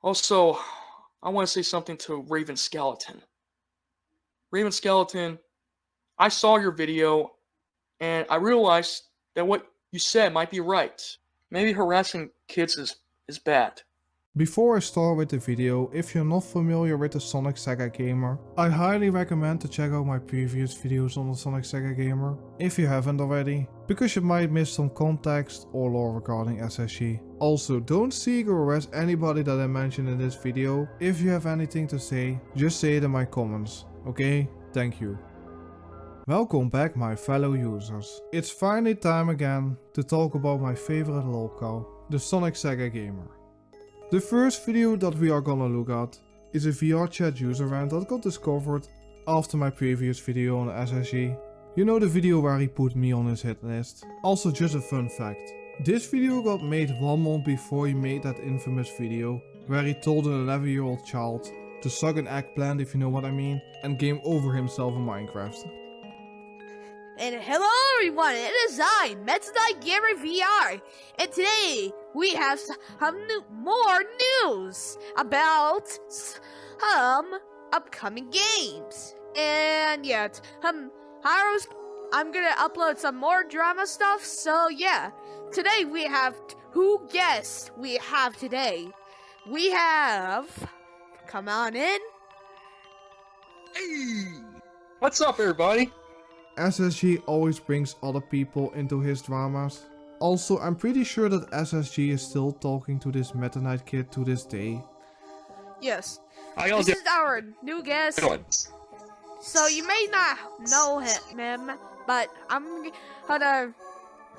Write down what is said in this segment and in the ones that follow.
Also, I want to say something to Raven Skeleton. Raven Skeleton, I saw your video, and I realized that what you said might be right. Maybe harassing kids is bad. Before I start with the video, if you're not familiar with the TheSonicSegaGamer, I highly recommend to check out my previous videos on the TheSonicSegaGamer, if you haven't already, because you might miss some context or lore regarding SSG. Also, don't seek or harass anybody that I mentioned in this video. If you have anything to say, just say it in my comments, okay? Thank you. Welcome back my fellow users. It's finally time again to talk about my favorite lolcow, the TheSonicSegaGamer. The first video that we are gonna look at is a VR chat user rant that got discovered after my previous video on SSG. You know, the video where he put me on his hit list. Also, just a fun fact. This video got made 1 month before he made that infamous video where he told an 11-year-old child to suck an eggplant, if you know what I mean, and game over himself in Minecraft. And hello everyone, it is I, TheSonicSegaGamer VR, and today we have some more news about some upcoming games. And yeah, I'm gonna upload some more drama stuff, so yeah. Today we have, who guessed we have today? We have, come on in. Hey! What's up, everybody? SSG always brings other people into his dramas. Also, I'm pretty sure that SSG is still talking to this Meta Knight kid to this day. Yes, this is our new guest. So you may not know him, but I'm gonna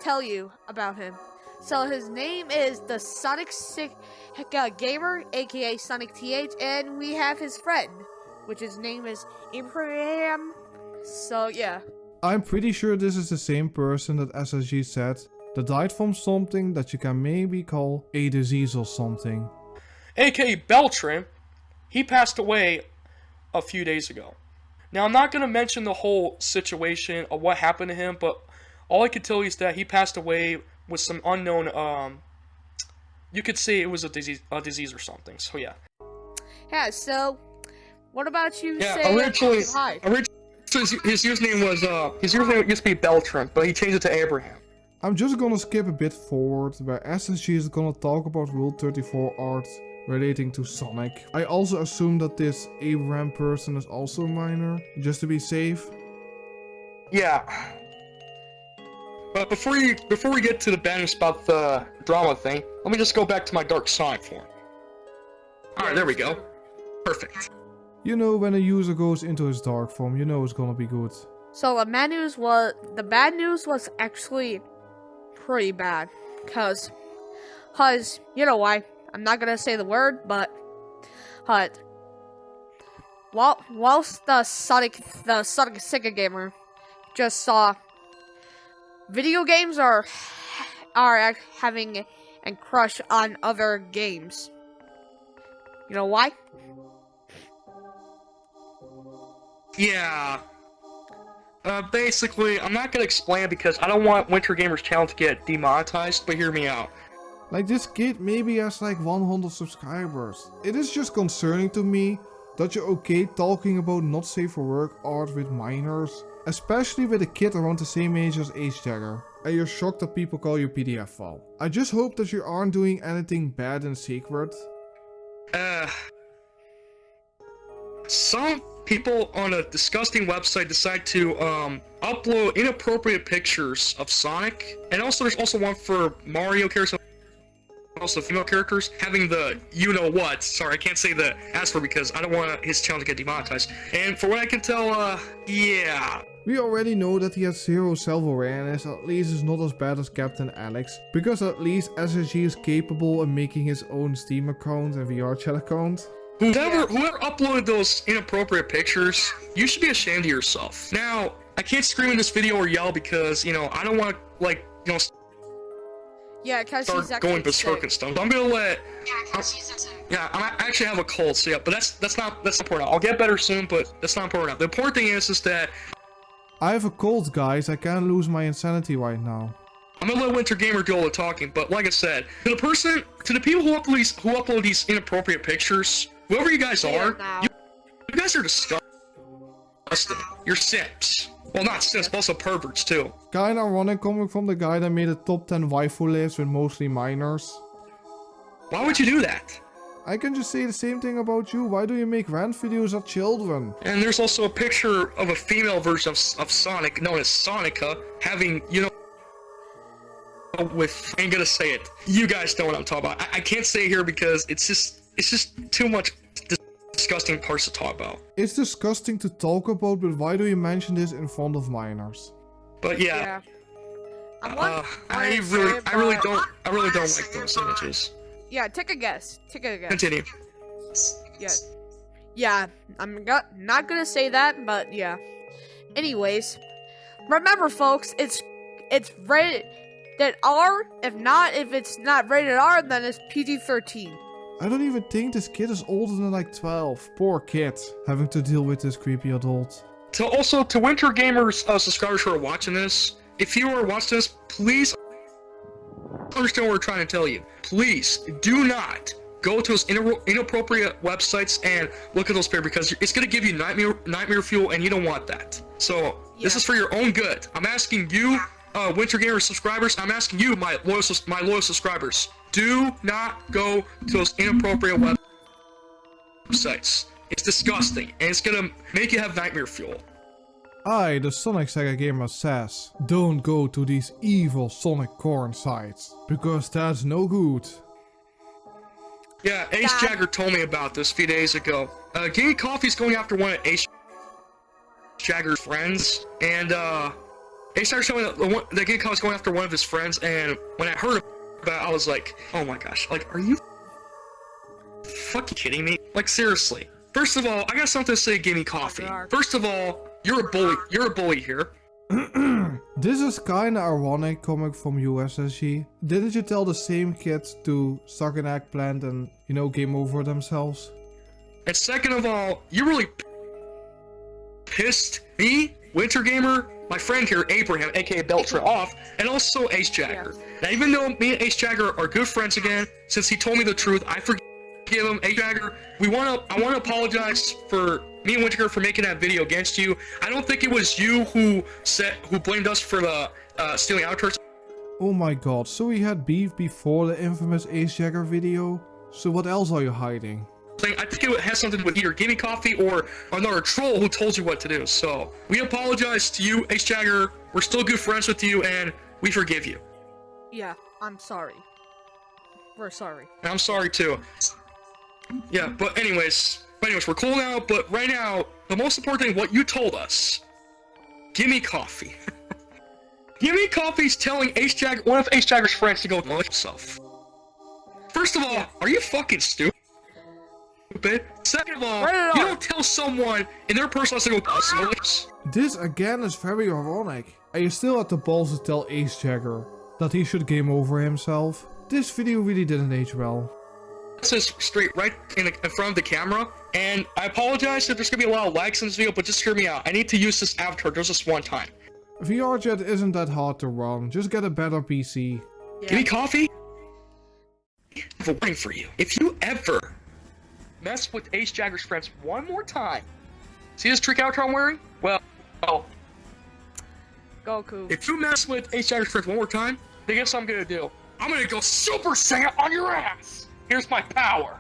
tell you about him. So his name is TheSonicSegaGamer, aka Sonic TH, and we have his friend, which his name is Inappropriate. So yeah. I'm pretty sure this is the same person that SSG said that died from something that you can maybe call a disease or something. AKA Beltran, he passed away a few days ago. Now, I'm not going to mention the whole situation of what happened to him, but all I can tell you is that he passed away with some unknown, you could say it was a disease or something, so yeah. Yeah, so, what about you say hi? His username used to be Beltran, but he changed it to Abraham. I'm just gonna skip a bit forward where SSG is gonna talk about Rule 34 art relating to Sonic. I also assume that this Abraham person is also a minor, just to be safe. Yeah. But before we get to the bad news about the drama thing, let me just go back to my Dark Sonic form. Alright, there we go. Perfect. You know, when a user goes into his dark form, you know it's gonna be good. So the bad news was actually pretty bad, cause you know why? I'm not gonna say the word, but whilst the TheSonicSegaGamer just saw video games are having a crush on other games. You know why? Yeah. Basically, I'm not gonna explain it because I don't want Winter Gamer's channel to get demonetized, but hear me out. Like, this kid maybe has like 100 subscribers. It is just concerning to me that you're okay talking about not safe for work art with minors, especially with a kid around the same age as Jester, and you're shocked that people call you PDF file. I just hope that you aren't doing anything bad in secret. Some people on a disgusting website decide to upload inappropriate pictures of Sonic, and also there's also one for Mario characters, also female characters having the you-know-what. Sorry, I can't say the S-word because I don't want his channel to get demonetized. And for what I can tell, yeah. We already know that he has zero self-awareness, at least it's not as bad as Captain Alex, because at least SSG is capable of making his own Steam account and VR chat account. Whoever uploaded those inappropriate pictures, you should be ashamed of yourself. Now, I can't scream in this video or yell because, you know, I don't want to, like, you know, start going berserk and stuff. So I'm gonna let. Yeah, I actually have a cold, so yeah, but that's not important. I'll get better soon, but that's not important. The important thing is that I have a cold, guys. I can't lose my insanity right now. I'm gonna let Winter Gamer do all the talking, but like I said, to the people who upload these inappropriate pictures, whoever you guys are, you guys are disgusting. You're simps. Well, not simps, but also perverts too. Kinda ironic coming from the guy that made a top 10 waifu list with mostly minors. Why would you do that? I can just say the same thing about you. Why do you make rant videos of children? And there's also a picture of a female version of Sonic, known as Sonica, having, you know, with, I ain't gonna say it. You guys know what I'm talking about. I can't say it here because it's just too much disgusting parts to talk about. It's disgusting to talk about, but why do you mention this in front of minors? But yeah. I really don't like those images. Yeah, take a guess. Take a guess. Continue. Yeah, I'm not gonna say that, but yeah. Anyways, remember, folks, it's rated R. If it's not rated R, then it's PG-13. I don't even think this kid is older than like 12. Poor kid, having to deal with this creepy adult. To Winter Gamer's subscribers who are watching this, if you are watching this, please understand what we're trying to tell you. Please do not go to those inappropriate websites and look at those pictures because it's going to give you nightmare fuel, and you don't want that. So this is for your own good. I'm asking you, Winter Gamer subscribers. I'm asking you, my loyal subscribers. Do not go to those inappropriate websites. It's disgusting, and it's gonna make you have nightmare fuel. I, the TheSonicSegaGamer says, don't go to these evil Sonic corn sites, because that's no good. Yeah, Ace Jagger told me about this a few days ago. Gimme Coffee's going after one of Ace Jagger's friends, and Ace Jagger told me that Gimme Coffee's going after one of his friends, and when I heard about it, I was like, oh my gosh, like, are you fucking kidding me? Like, seriously. First of all, I got something to say, Gimme Coffee. First of all, you're a bully. You're a bully here. This is kinda ironic coming from USSG. Didn't you tell the same kids to suck an eggplant and, you know, game over themselves? And second of all, you really pissed me, Winter Gamer, my friend here, Abraham, aka Beltra, off, and also Ace Jagger. Now, even though me and Ace Jagger are good friends again, since he told me the truth, I forgive him. Ace Jagger, I want to apologize for me and Winter for making that video against you. I don't think it was you who blamed us for the stealing outros. Oh my god, so we had beef before the infamous Ace Jagger video? So what else are you hiding? I think it has something with either Gimme Coffee or another troll who told you what to do. So we apologize to you, Ace Jagger. We're still good friends with you, and we forgive you. Yeah, I'm sorry. We're sorry. And I'm sorry too. Yeah, but anyways, we're cool now. But right now, the most important thing, what you told us. Gimme Coffee. Gimme Coffee's telling one of Ace Jagger's friends to go kill himself. First of all, are you fucking stupid? Second of all, you don't tell someone in their personal life to go kill themselves. This again is very ironic. And you still had the balls to tell Ace Jagger that he should game over himself. This video really didn't age well. This is straight right in front of the camera, and I apologize if there's gonna be a lot of likes in this video, but just hear me out. I need to use this avatar just this one time. VRChat isn't that hard to run, just get a better PC. Yeah. Gimme Coffee? I have a warning for you. If you ever mess with Ace Jagger's friends one more time, see this trick avatar I'm wearing? Well, Goku. If you mess with Ace Jagger's friends one more time, then guess what I'm gonna do? I'm gonna go Super Saiyan on your ass! Here's my power!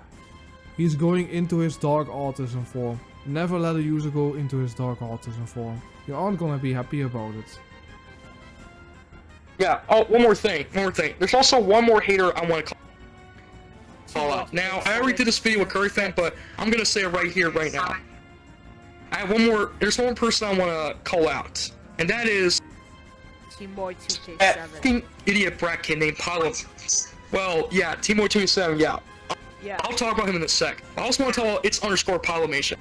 He's going into his dark autism form. Never let a user go into his dark autism form. You aren't gonna be happy about it. Yeah, oh, one more thing. There's also one more hater I want to call out. Now, I already did this video with Curry Fan, but I'm gonna say it right here, right now. I have one more, there's one person I want to call out. And that is Teamboy2K7. that fucking idiot brat kid named Pilo. Well, yeah, Teamboy2K7, yeah. I'll talk about him in a sec. I also want to tell it's _ Pilomation.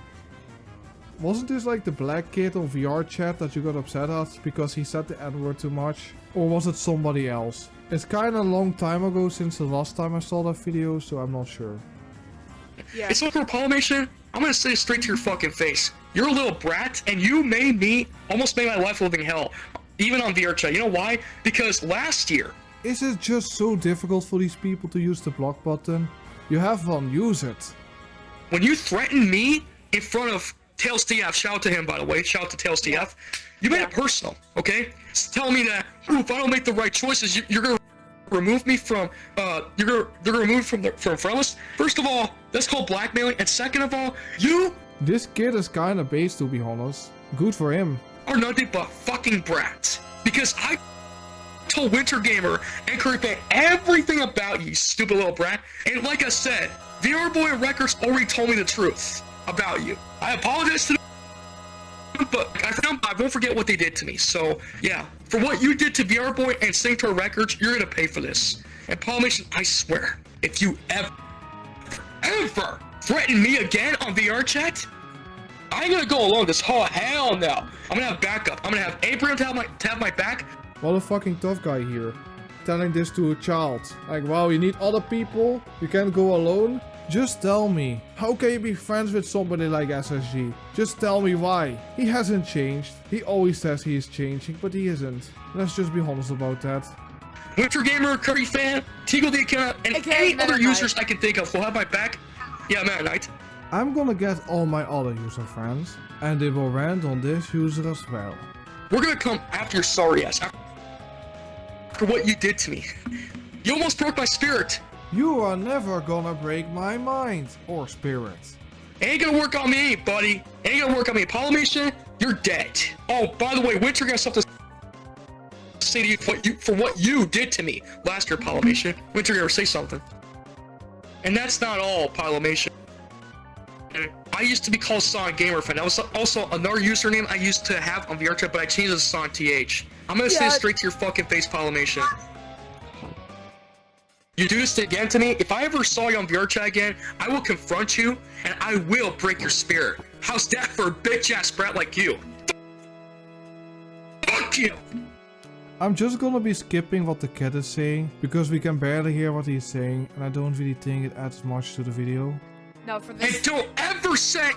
Wasn't this like the black kid on VRChat that you got upset at because he said the N-word too much? Or was it somebody else? It's kinda a long time ago since the last time I saw that video, so I'm not sure. Yeah. It's _ Pilomation. I'm gonna say it straight to your fucking face. You're a little brat, and you almost made my life a living hell. even on VR chat. You know why? Because last year. Is it just so difficult for these people to use the block button? You have one, use it. When you threaten me in front of Tails TF, shout out to him by the way, shout out to Tails TF, you made it personal, okay? Tell me that, ooh, if I don't make the right choices, you're gonna remove me from, they're gonna remove me from friendless. First of all, that's called blackmailing, and second of all, you... This kid is kinda based, to be honest. Good for him. ...are nothing but fucking brats. Because I told Winter Gamer and Creepy everything about you, stupid little brat. And like I said, VR Boy Records already told me the truth about you. I apologize to them, but I won't forget what they did to me. So yeah, for what you did to VR Boy and Sanctuary Records, you're gonna pay for this. And Polymation, I swear, if you ever threaten me again on VR chat, I ain't gonna go alone this whole hell no. I'm gonna have backup. I'm gonna have Abraham to have my back. What a fucking tough guy here. Telling this to a child. Like, wow, you need other people? You can't go alone? Just tell me. How can you be friends with somebody like SSG? Just tell me why. He hasn't changed. He always says he is changing, but he isn't. Let's just be honest about that. Winter Gamer, Curry Fan, Teagle the account, and any other users I can think of will have my back. Yeah, Matt Knight. I'm gonna get all my other user friends, and they will rant on this user as well. We're gonna come after your sorry ass. After what you did to me. You almost broke my spirit. You are never gonna break my mind or spirit. Ain't gonna work on me, buddy. Ain't gonna work on me. Polymation, you're dead. Oh, by the way, Winter got something to say to you for what you did to me last year, Polymation. Winter gonna say something. And that's not all, Polymation. I used to be called Sonic Gamer Fan. That was also another username I used to have on VRChat, but I changed it to Sonic TH. I'm gonna say straight to your fucking face, Polymation. You do this again to me, if I ever saw you on VRChat again, I will confront you, and I will break your spirit. How's that for a bitch-ass brat like you? Fuck you! I'm just gonna be skipping what the cat is saying, because we can barely hear what he's saying, and I don't really think it adds much to the video. No, for this. And don't ever say...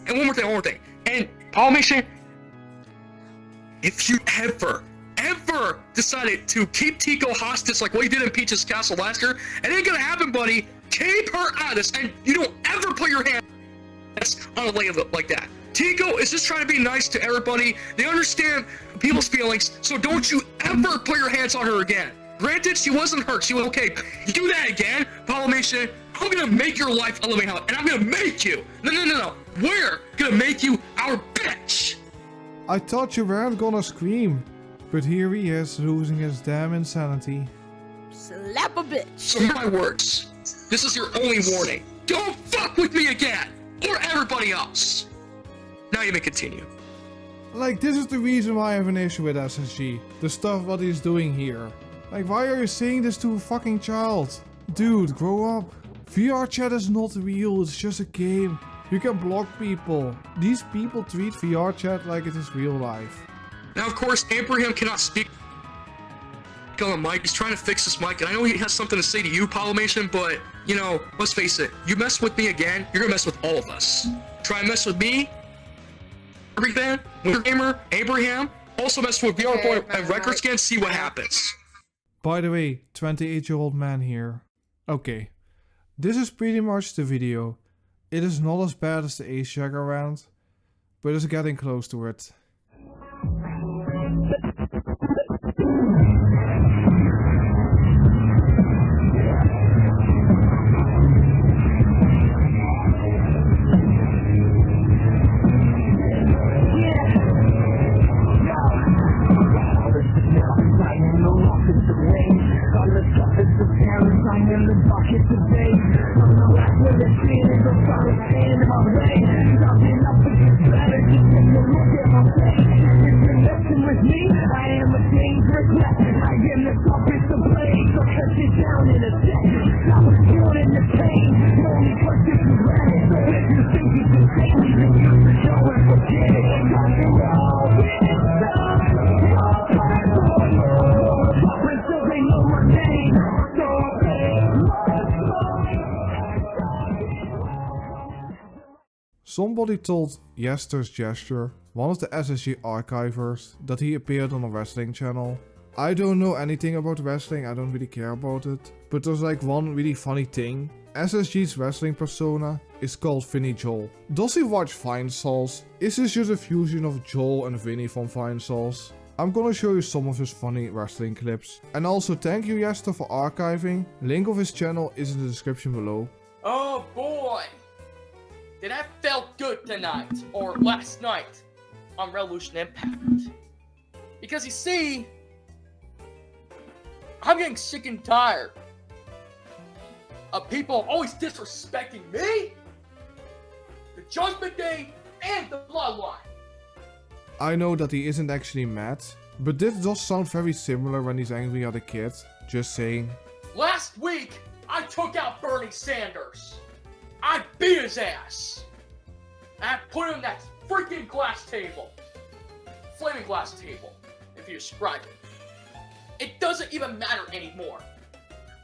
And one more thing. And, Polymation, if you ever decided to keep Tico hostage like what you did in Peach's Castle last year, it ain't gonna happen, buddy. Keep her out of this, and you don't ever put your hands on a lady like that. Tico is just trying to be nice to everybody. They understand people's feelings, so don't you ever put your hands on her again. Granted, she wasn't hurt, she was okay. You do that again, Polymation, I'm gonna make your life a living hell, and I'm gonna make you. No. We're gonna make you our bitch. I thought you weren't gonna scream. But here he is, losing his damn insanity. Slap a bitch. So my words, this is your only warning. Don't fuck with me again, or everybody else. Now you may continue. Like, this is the reason why I have an issue with SSG. The stuff what he's doing here. Like, why are you saying this to a fucking child? Dude, grow up. VR chat is not real, it's just a game. You can block people. These people treat VR chat like it is real life. Now, of course, Abraham cannot speak on the mic. He's trying to fix his mic, and I know he has something to say to you, Polymation, but, you know, let's face it. You mess with me again, you're gonna mess with all of us. Try and mess with me, Everything, Winter Gamer, Abraham, also mess with VR Boy and Records again, see what happens. By the way, 28-year-old man here. Okay, this is pretty much the video. It is not as bad as the Ace Jagger round, but it's getting close to it. Somebody told Jester's Jester one of the SSG archivers, that he appeared on a wrestling channel. I don't know anything about wrestling, I don't really care about it, but there's like one really funny thing. SSG's wrestling persona is called Vinny Joel. Does he watch Fine Sauce? Is this just a fusion of Joel and Vinny from Fine Sauce? I'm gonna show you some of his funny wrestling clips. And also thank you Jester for archiving. Link of his channel is in the description below. Oh boy! Did that felt good tonight, or last night, on Revolution Impact. Because you see, I'm getting sick and tired of people always disrespecting me, the Judgment Day, and the Bloodline. I know that he isn't actually mad, but this does sound very similar when he's angry at a kid. Just saying. Last week, I took out Bernie Sanders. I beat his ass. And I put him in that freaking glass table. Flaming glass table, if you describe it. It doesn't even matter anymore.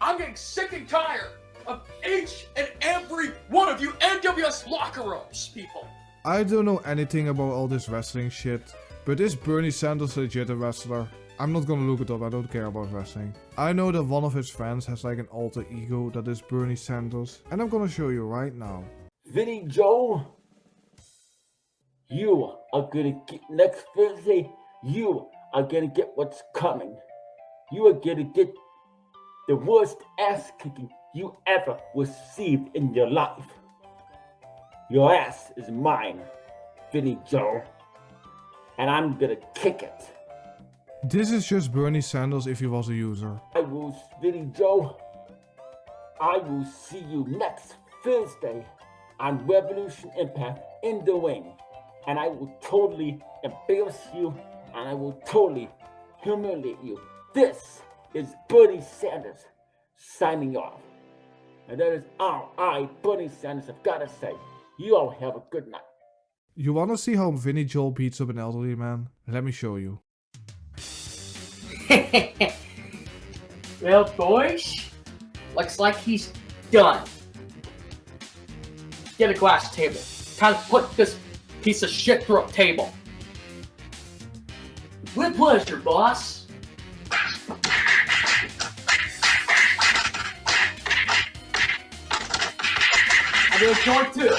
I'm getting sick and tired of each and every one of you NWS locker rooms, people. I don't know anything about all this wrestling shit, but is Bernie Sanders legit a wrestler? I'm not gonna look it up, I don't care about wrestling. I know that one of his friends has like an alter ego that is Bernie Sanders, and I'm gonna show you right now. Vinny Joe, you are gonna get next Thursday, you are gonna get what's coming. You are gonna get the worst ass kicking you ever received in your life. Your ass is mine, Vinny Joe, and I'm gonna kick it. This is just Bernie Sanders if he was a user. Vinny Joe, I will see you next Thursday on Revolution Impact in the ring, and I will totally embarrass you, and I will totally humiliate you. This is Bernie Sanders signing off. And that is all I, Bernie Sanders, have got to say. You all have a good night. You wanna see how Vinny Joel beats up an elderly man? Let me show you. Well, boys, looks like he's done. Get a glass table. Time to put this piece of shit through a table. With pleasure, boss. I'm gonna join too.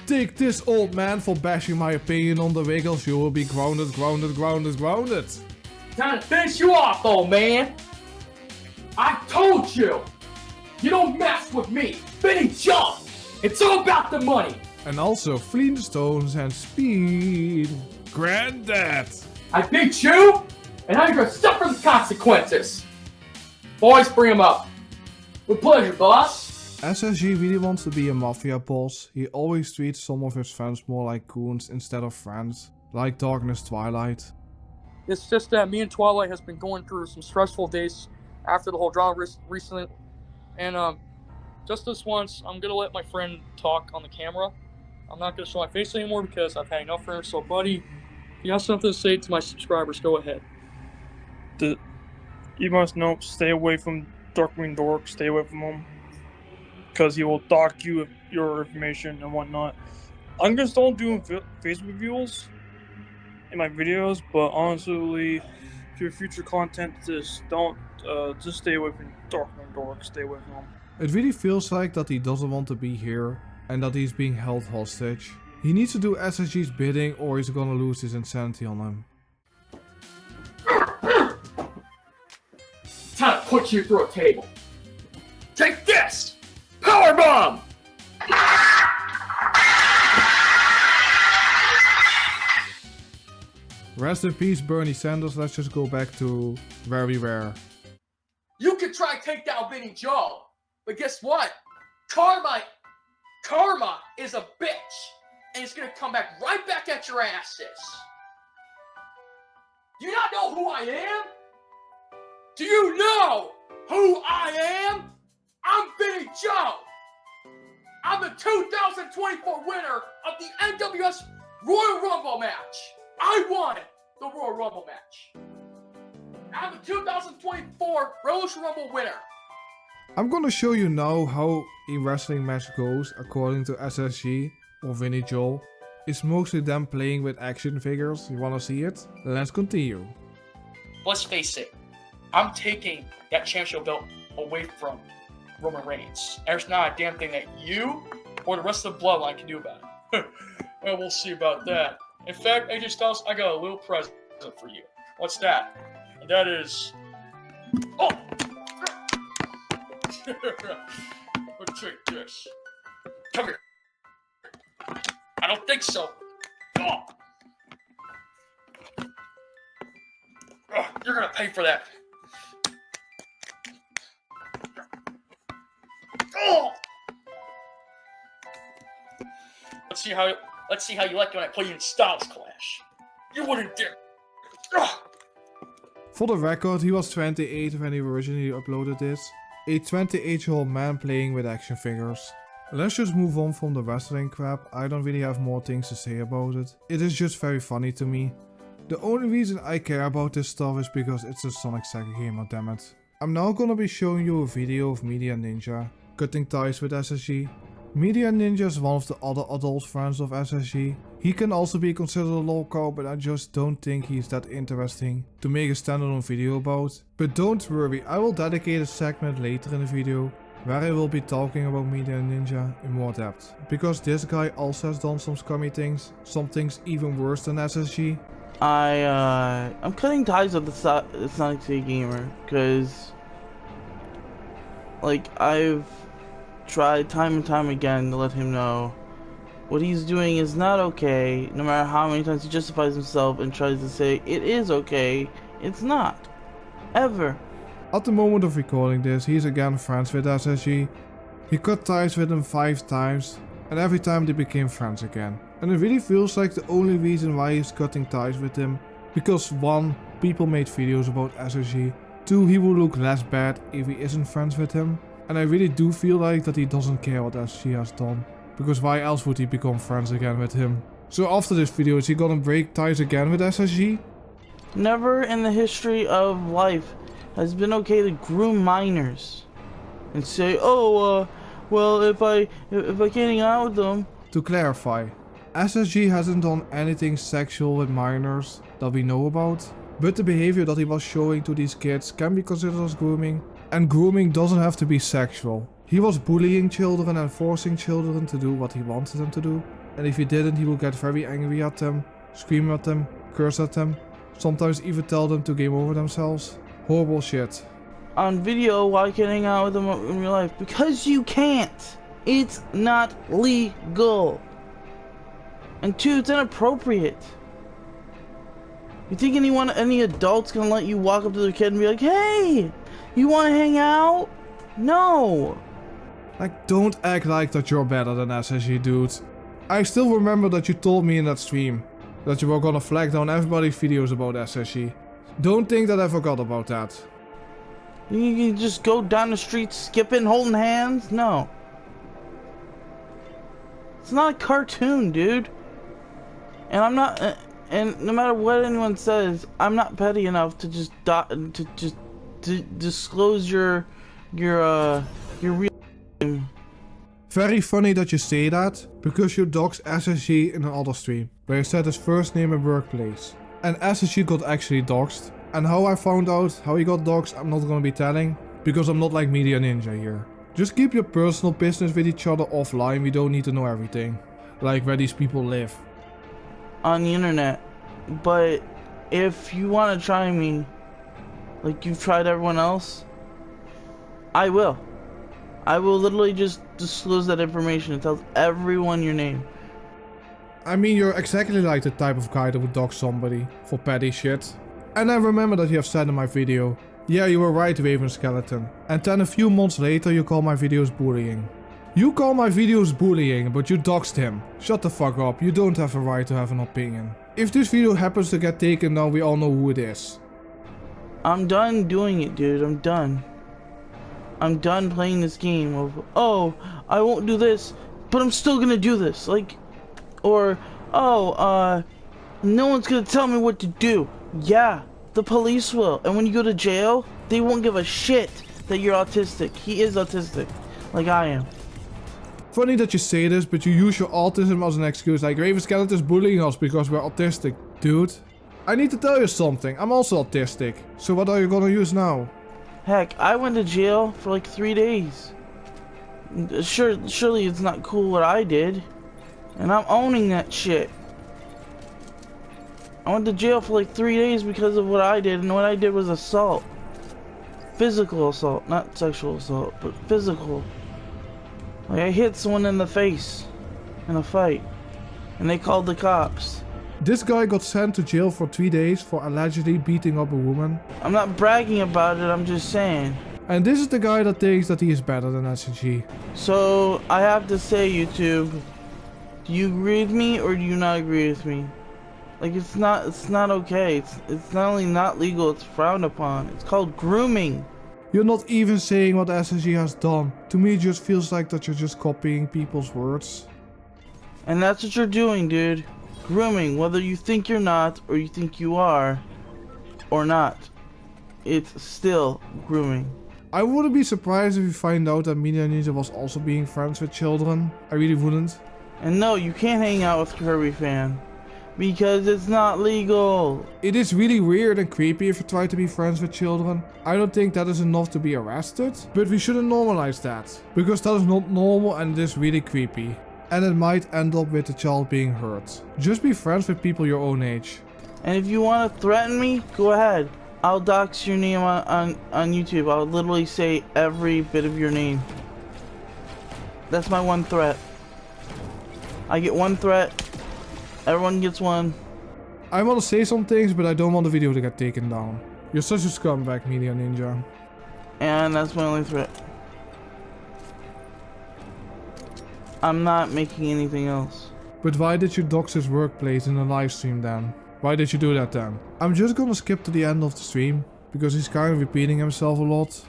Take this, old man, for bashing my opinion on the Wiggles. You will be grounded, grounded, grounded, grounded. Time to finish you off, old man. I told you. You don't mess with me. Vinny Joe. It's all about the money. And also Flintstones and speed. Granddad. I beat you, and now you're gonna suffer the consequences. Boys, bring him up. With pleasure, boss. SSG really wants to be a mafia boss. He always treats some of his fans more like goons instead of friends. Like Darkness Twilight. It's just that me and Twilight has been going through some stressful days after the whole drama recently. And just this once, I'm gonna let my friend talk on the camera. I'm not gonna show my face anymore because I've had enough for him. So buddy, if you have something to say to my subscribers, go ahead. You must know, stay away from Darkwing Dork, stay away from him. Because he will dock you your information and whatnot. I'm gonna start doing face reveals in my videos, but honestly, for your future content, just stay away from Darkwing Dork, stay away from him. It really feels like that he doesn't want to be here and that he's being held hostage. He needs to do SSG's bidding or he's gonna lose his insanity on him. Time to put you through a table. Take this! Powerbomb! Rest in peace, Bernie Sanders. Let's just go back to very rare. You can try to take down Vinny Joe, but guess what? Karma is a bitch, and it's gonna come back right back at your asses. Do you not know who I am? Do you know who I am? I'm Vinny Joe. I'm the 2024 winner of the NWS Royal Rumble match. I won the Royal Rumble match. I'm the 2024 Revolution Rumble winner. I'm gonna show you now how a wrestling match goes according to SSG or Vinnie Joel. It's mostly them playing with action figures. You wanna see it? Let's continue. Let's face it, I'm taking that championship belt away from Roman Reigns. There's not a damn thing that you or the rest of the bloodline can do about it. Well, we'll see about that. In fact, AJ Styles, I got a little present for you. What's that? And that is... Oh! Let's take this. Come here. I don't think so. Oh. Oh, you're gonna pay for that. Oh. Let's see how you like it when I play you in Styles Clash. You wouldn't dare. Oh. For the record, he was 28 when he originally uploaded this. A 28-year-old man playing with action figures. Let's just move on from the wrestling crap. I don't really have more things to say about it. It is just very funny to me. The only reason I care about this stuff is because it's a TheSonicSegaGamer, dammit. I'm now gonna be showing you a video of Media Ninja cutting ties with SSG. Media Ninja is one of the other adult friends of SSG. He can also be considered a lolcow, but I just don't think he's that interesting to make a standalone video about. But don't worry, I will dedicate a segment later in the video where I will be talking about Media Ninja in more depth. Because this guy also has done some scummy things, some things even worse than SSG. I'm cutting ties with the TheSonicSegaGamer because, like, I've tried time and time again to let him know what he's doing is not okay. No matter how many times he justifies himself and tries to say it is okay, it's not. Ever. At the moment of recording this, he's again friends with SSG. He cut ties with him 5 times, and every time they became friends again. And it really feels like the only reason why he's cutting ties with him, because 1, people made videos about SSG, 2, he will look less bad if he isn't friends with him. And I really do feel like that he doesn't care what SSG has done, because why else would he become friends again with him? So after this video, is he gonna break ties again with SSG? Never in the history of life has been okay to groom minors and say, oh, well, if I can't hang out with them. To clarify, SSG hasn't done anything sexual with minors that we know about, but the behavior that he was showing to these kids can be considered as grooming, and grooming doesn't have to be sexual. He was bullying children and forcing children to do what he wanted them to do, and if he didn't, he would get very angry at them, scream at them, curse at them, sometimes even tell them to game over themselves. Horrible shit. On video, why can't I hang out with them in real life? Because you can't. It's not legal. And 2, it's inappropriate. You think any adult's gonna let you walk up to their kid and be like, hey, you wanna hang out? No. Like, don't act like that you're better than SSG, dude. I still remember that you told me in that stream that you were gonna flag down everybody's videos about SSG. Don't think that I forgot about that. You can just go down the street skipping, holding hands? No. It's not a cartoon, dude. And I'm not, and no matter what anyone says, I'm not petty enough to just disclose your real name. Very funny that you say that, because you doxed SSG in another stream, where you said his first name and workplace. And SSG got actually doxed. And how I found out how he got doxed, I'm not gonna be telling, because I'm not like Media Ninja here. Just keep your personal business with each other offline, we don't need to know everything. Like where these people live. On the internet. But if you want to try me, like you've tried everyone else, I will. I will literally just disclose that information. It tells everyone your name. I mean, you're exactly like the type of guy that would dox somebody for petty shit. And I remember that you have said in my video, yeah, you were right, Raven Skeleton. And then a few months later you call my videos bullying. You call my videos bullying, but you doxed him. Shut the fuck up, you don't have a right to have an opinion. If this video happens to get taken down, we all know who it is. I'm done doing it, dude, I'm done. I'm done playing this game of, oh, I won't do this. but I'm still gonna do this. Like, or, oh, no one's gonna tell me what to do. Yeah, the police will. And when you go to jail, they won't give a shit that you're autistic. He is autistic, like I am. Funny that you say this, but you use your autism as an excuse, like Raven Skeleton is bullying us because we're autistic. Dude, I need to tell you something, I'm also autistic. So what are you gonna use now? Heck, I went to jail for like 3 days. Surely it's not cool what I did. And I'm owning that shit. I went to jail for like 3 days because of what I did, and what I did was assault. Physical assault, not sexual assault, but physical. Like, I hit someone in the face in a fight, and they called the cops. This guy got sent to jail for 3 days for allegedly beating up a woman. I'm not bragging about it, I'm just saying. And this is the guy that thinks that he is better than SCG. So, I have to say, YouTube, do you agree with me or do you not agree with me? Like, it's not okay. It's not only not legal, it's frowned upon. It's called grooming. You're not even saying what SSG has done. To me it just feels like that you're just copying people's words. And that's what you're doing, dude. Grooming, whether you think you're not, or you think you are, or not. It's still grooming. I wouldn't be surprised if you find out that Media Ninja was also being friends with children. I really wouldn't. And no, you can't hang out with Kirby Fan. Because it's not legal. It is really weird and creepy if you try to be friends with children. I don't think that is enough to be arrested, but we shouldn't normalize that. Because that is not normal and it is really creepy. And it might end up with the child being hurt. Just be friends with people your own age. And if you want to threaten me, go ahead. I'll dox your name on YouTube. I'll literally say every bit of your name. That's my one threat. I get one threat. Everyone gets one. I want to say some things, but I don't want the video to get taken down. You're such a scumbag, Media Ninja. And that's my only threat. I'm not making anything else. But why did you dox his workplace in a live stream then? Why did you do that then? I'm just gonna skip to the end of the stream, because he's kind of repeating himself a lot.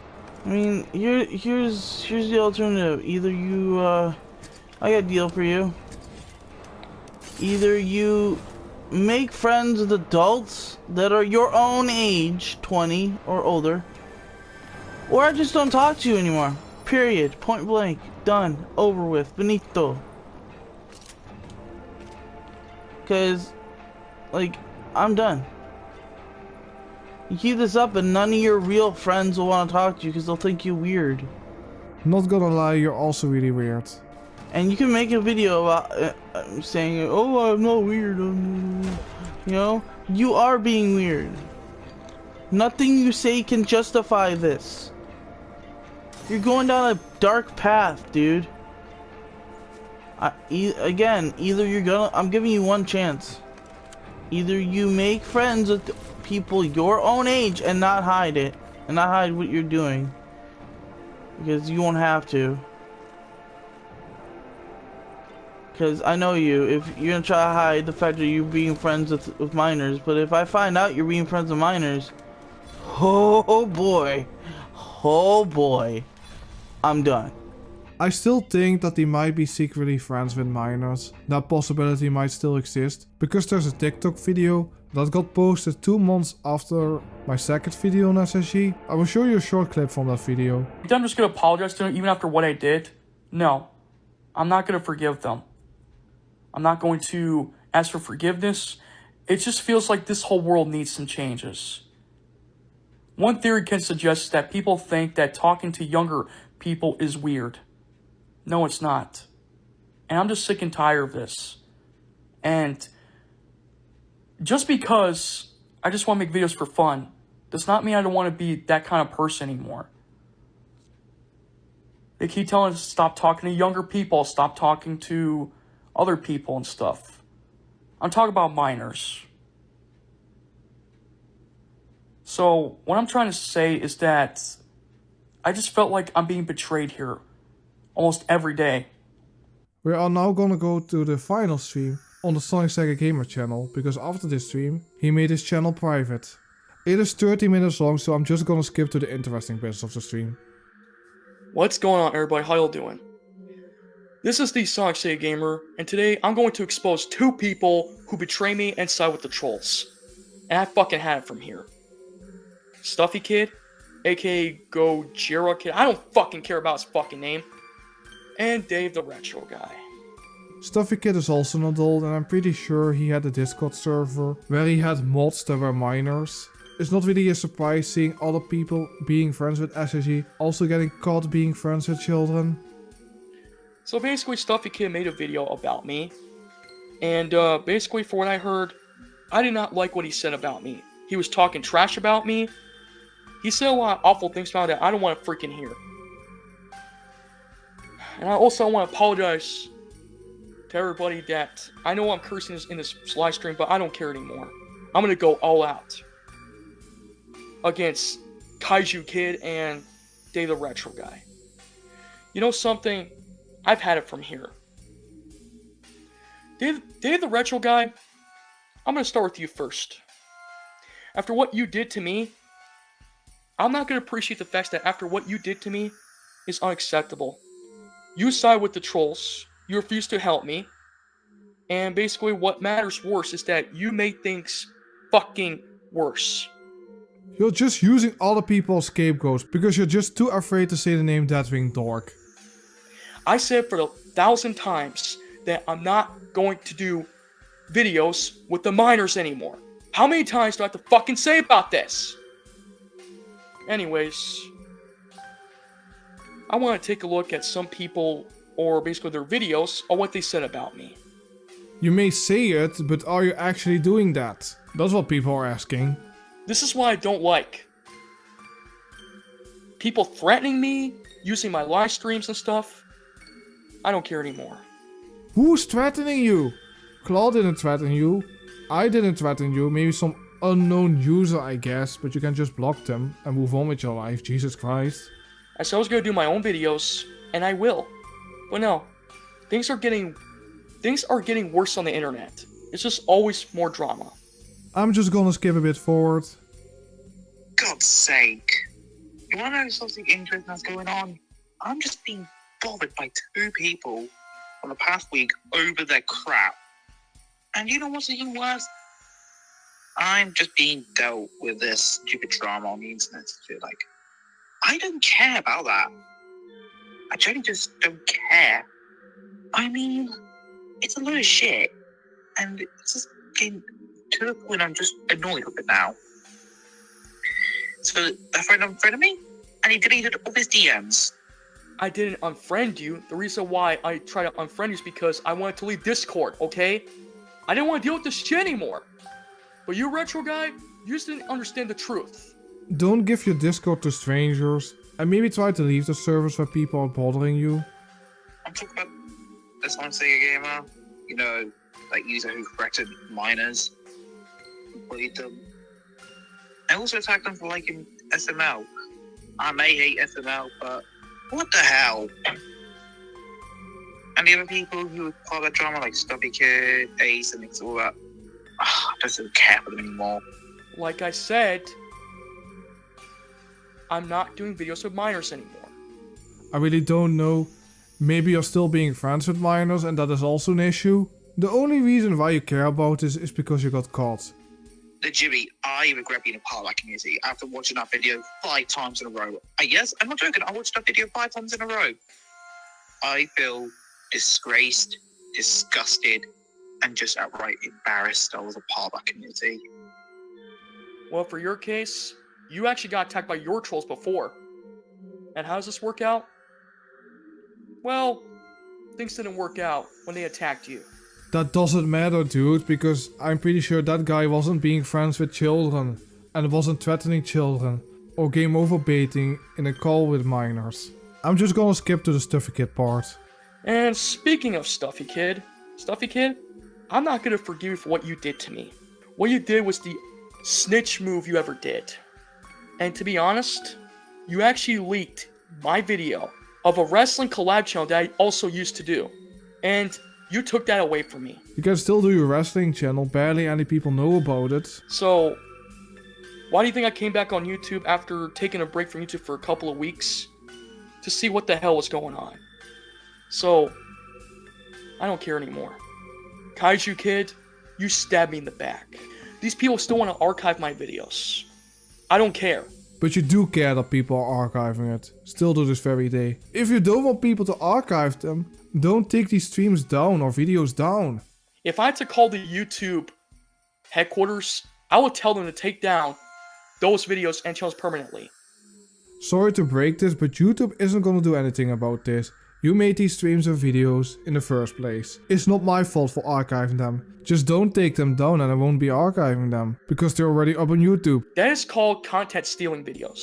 I mean, here's the alternative. Either you, I got a deal for you. Either you make friends with adults that are your own age, 20 or older, or I just don't talk to you anymore. Period. Point blank. Done. Over with. Benito. Because, like, I'm done. You keep this up and none of your real friends will want to talk to you because they'll think you weird. Not gonna lie, you're also really weird. And you can make a video about saying, oh, I'm not weird. You know, you are being weird. Nothing you say can justify this. You're going down a dark path, dude. Again, either you're gonna, I'm giving you one chance. Either you make friends with people your own age and not hide it. And not hide what you're doing. Because you won't have to. Because I know you, if you're gonna try to hide the fact that you're being friends with minors, but if I find out you're being friends with minors, oh boy, I'm done. I still think that they might be secretly friends with minors. That possibility might still exist, because there's a TikTok video that got posted 2 months after my second video on SSG. I will show you a short clip from that video. I'm just gonna apologize to them even after what I did? No, I'm not gonna forgive them. I'm not going to ask for forgiveness. It just feels like this whole world needs some changes. One theory can suggest that people think that talking to younger people is weird. No, it's not. And I'm just sick and tired of this. And just because I just want to make videos for fun does not mean I don't want to be that kind of person anymore. They keep telling us to stop talking to younger people, stop talking to other people and stuff. I'm talking about minors. So what I'm trying to say is that I just felt like I'm being betrayed here almost every day. We are now gonna go to the final stream on the TheSonicSegaGamer channel, because after this stream he made his channel private. It is 30 minutes long, so I'm just gonna skip to the interesting bits of the stream. What's going on, everybody? How y'all doing? This is TheSonicSegaGamer, and today I'm going to expose 2 people who betray me and side with the trolls. And I fucking had it from here. Stuffy Kid, aka Gojira Kid, I don't fucking care about his fucking name. And Dave the Retro Guy. Stuffy Kid is also an adult, and I'm pretty sure he had a Discord server where he had mods that were minors. It's not really a surprise seeing other people being friends with SSG also getting caught being friends with children. So basically, Stuffy Kid made a video about me, and basically, for what I heard, I did not like what he said about me. He was talking trash about me. He said a lot of awful things about it I don't want to freaking hear. And I also want to apologize to everybody that I know I'm cursing in this live stream, but I don't care anymore. I'm gonna go all out against Kaiju Kid and Dave the Retro Guy. You know something? I've had it from here. Dave the Retro Guy, I'm gonna start with you first. After what you did to me, I'm not gonna appreciate the fact that after what you did to me is unacceptable. You side with the trolls, you refuse to help me, and basically what matters worse is that you made things fucking worse. You're just using other people as scapegoats because you're just too afraid to say the name Deathwing Dork. I said for the 1,000th times that I'm not going to do videos with the minors anymore. How many times do I have to fucking say about this? Anyways, I want to take a look at some people, or basically their videos, or what they said about me. You may say it, but are you actually doing that? That's what people are asking. This is what I don't like. People threatening me, using my live streams and stuff. I don't care anymore. Who's threatening you? Claw didn't threaten you. I didn't threaten you. Maybe some unknown user, I guess, but you can just block them and move on with your life. Jesus Christ. I said I was going to do my own videos, and I will. But no, things are getting worse on the internet. It's just always more drama. I'm just gonna skip a bit forward. God's sake. You wanna know something interesting that's going on? I'm just being bothered by 2 people from the past week over their crap. And you know what's even worse? I'm just being dealt with this stupid drama on the internet. Like, I don't care about that. I generally just don't care. I mean, it's a load of shit. And it's just getting to the point I'm just annoyed with it now. So, a friend unfriended me, and he deleted all his DMs. I didn't unfriend you. The reason why I tried to unfriend you is because I wanted to leave Discord, okay? I didn't want to deal with this shit anymore. But you, Retro Guy, you just didn't understand the truth. Don't give your Discord to strangers, and maybe try to leave the servers where people are bothering you. I'm talking about TheSonicSegaGamer, you know, that user who corrected minors. Bullied them. I also attacked them for liking SML. I may hate SML, but what the hell? And the other people who were part of that drama, like Stuffy Kid, Ace, and all that, I just don't care for them anymore. Like I said, I'm not doing videos with minors anymore. I really don't know. Maybe you're still being friends with minors and that is also an issue. The only reason why you care about this is because you got caught. Jimmy, I regret being a part of that community after watching that video 5 times in a row. Yes, I'm not joking, I watched that video 5 times in a row. I feel disgraced, disgusted, and just outright embarrassed I was a part of that community. Well, for your case, you actually got attacked by your trolls before. And how does this work out? Well, things didn't work out when they attacked you. That doesn't matter, dude, because I'm pretty sure that guy wasn't being friends with children and wasn't threatening children or game over baiting in a call with minors. I'm just gonna skip to the Stuffy Kid part. And speaking of Stuffy Kid, I'm not gonna forgive you for what you did to me. What you did was the snitch move you ever did. And to be honest, you actually leaked my video of a wrestling collab channel that I also used to do. And you took that away from me. You can still do your wrestling channel, barely any people know about it. So, why do you think I came back on YouTube after taking a break from YouTube for a couple of weeks? To see what the hell was going on. So, I don't care anymore. Kaiju Kid, you stabbed me in the back. These people still want to archive my videos. I don't care. But you do care that people are archiving it. Still to this very day. If you don't want people to archive them, don't take these streams down or videos down. If I had to call the YouTube headquarters, I would tell them to take down those videos and channels permanently. Sorry to break this, but YouTube isn't gonna do anything about this. You made these streams and videos in the first place. It's not my fault for archiving them. Just don't take them down and I won't be archiving them. Because they're already up on YouTube. That is called content stealing videos.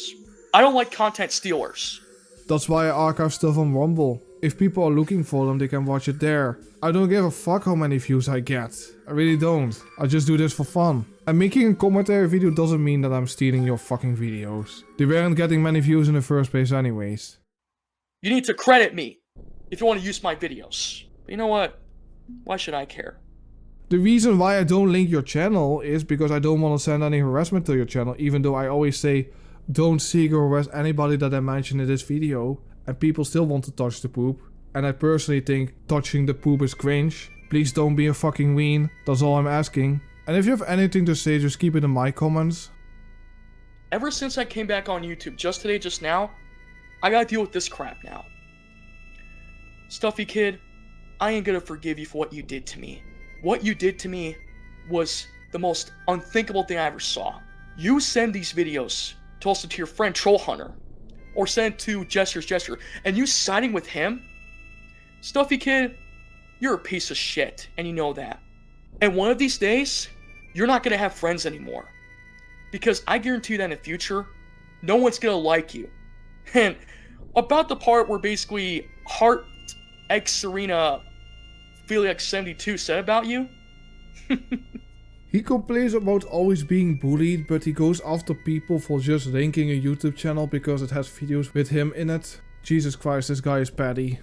I don't like content stealers. That's why I archive stuff on Rumble. If people are looking for them, they can watch it there. I don't give a fuck how many views I get. I really don't. I just do this for fun. And making a commentary video doesn't mean that I'm stealing your fucking videos. They weren't getting many views in the first place anyways. You need to credit me if you want to use my videos. But you know what? Why should I care? The reason why I don't link your channel is because I don't want to send any harassment to your channel, even though I always say don't seek or harass anybody that I mention in this video, and people still want to touch the poop. And I personally think touching the poop is cringe. Please don't be a fucking ween, that's all I'm asking. And if you have anything to say, just keep it in my comments. Ever since I came back on YouTube just today, just now, I gotta deal with this crap now. Stuffy Kid, I ain't gonna forgive you for what you did to me. What you did to me was the most unthinkable thing I ever saw. You send these videos to also to your friend Troll Hunter, or send to Jester's Jester, and you siding with him? Stuffy Kid, you're a piece of shit, and you know that. And one of these days, you're not gonna have friends anymore. Because I guarantee you that in the future, no one's gonna like you. And about the part where basically Heart X Serena Felix 72 said about you. He complains about always being bullied, but he goes after people for just linking a YouTube channel because it has videos with him in it. Jesus Christ, this guy is petty.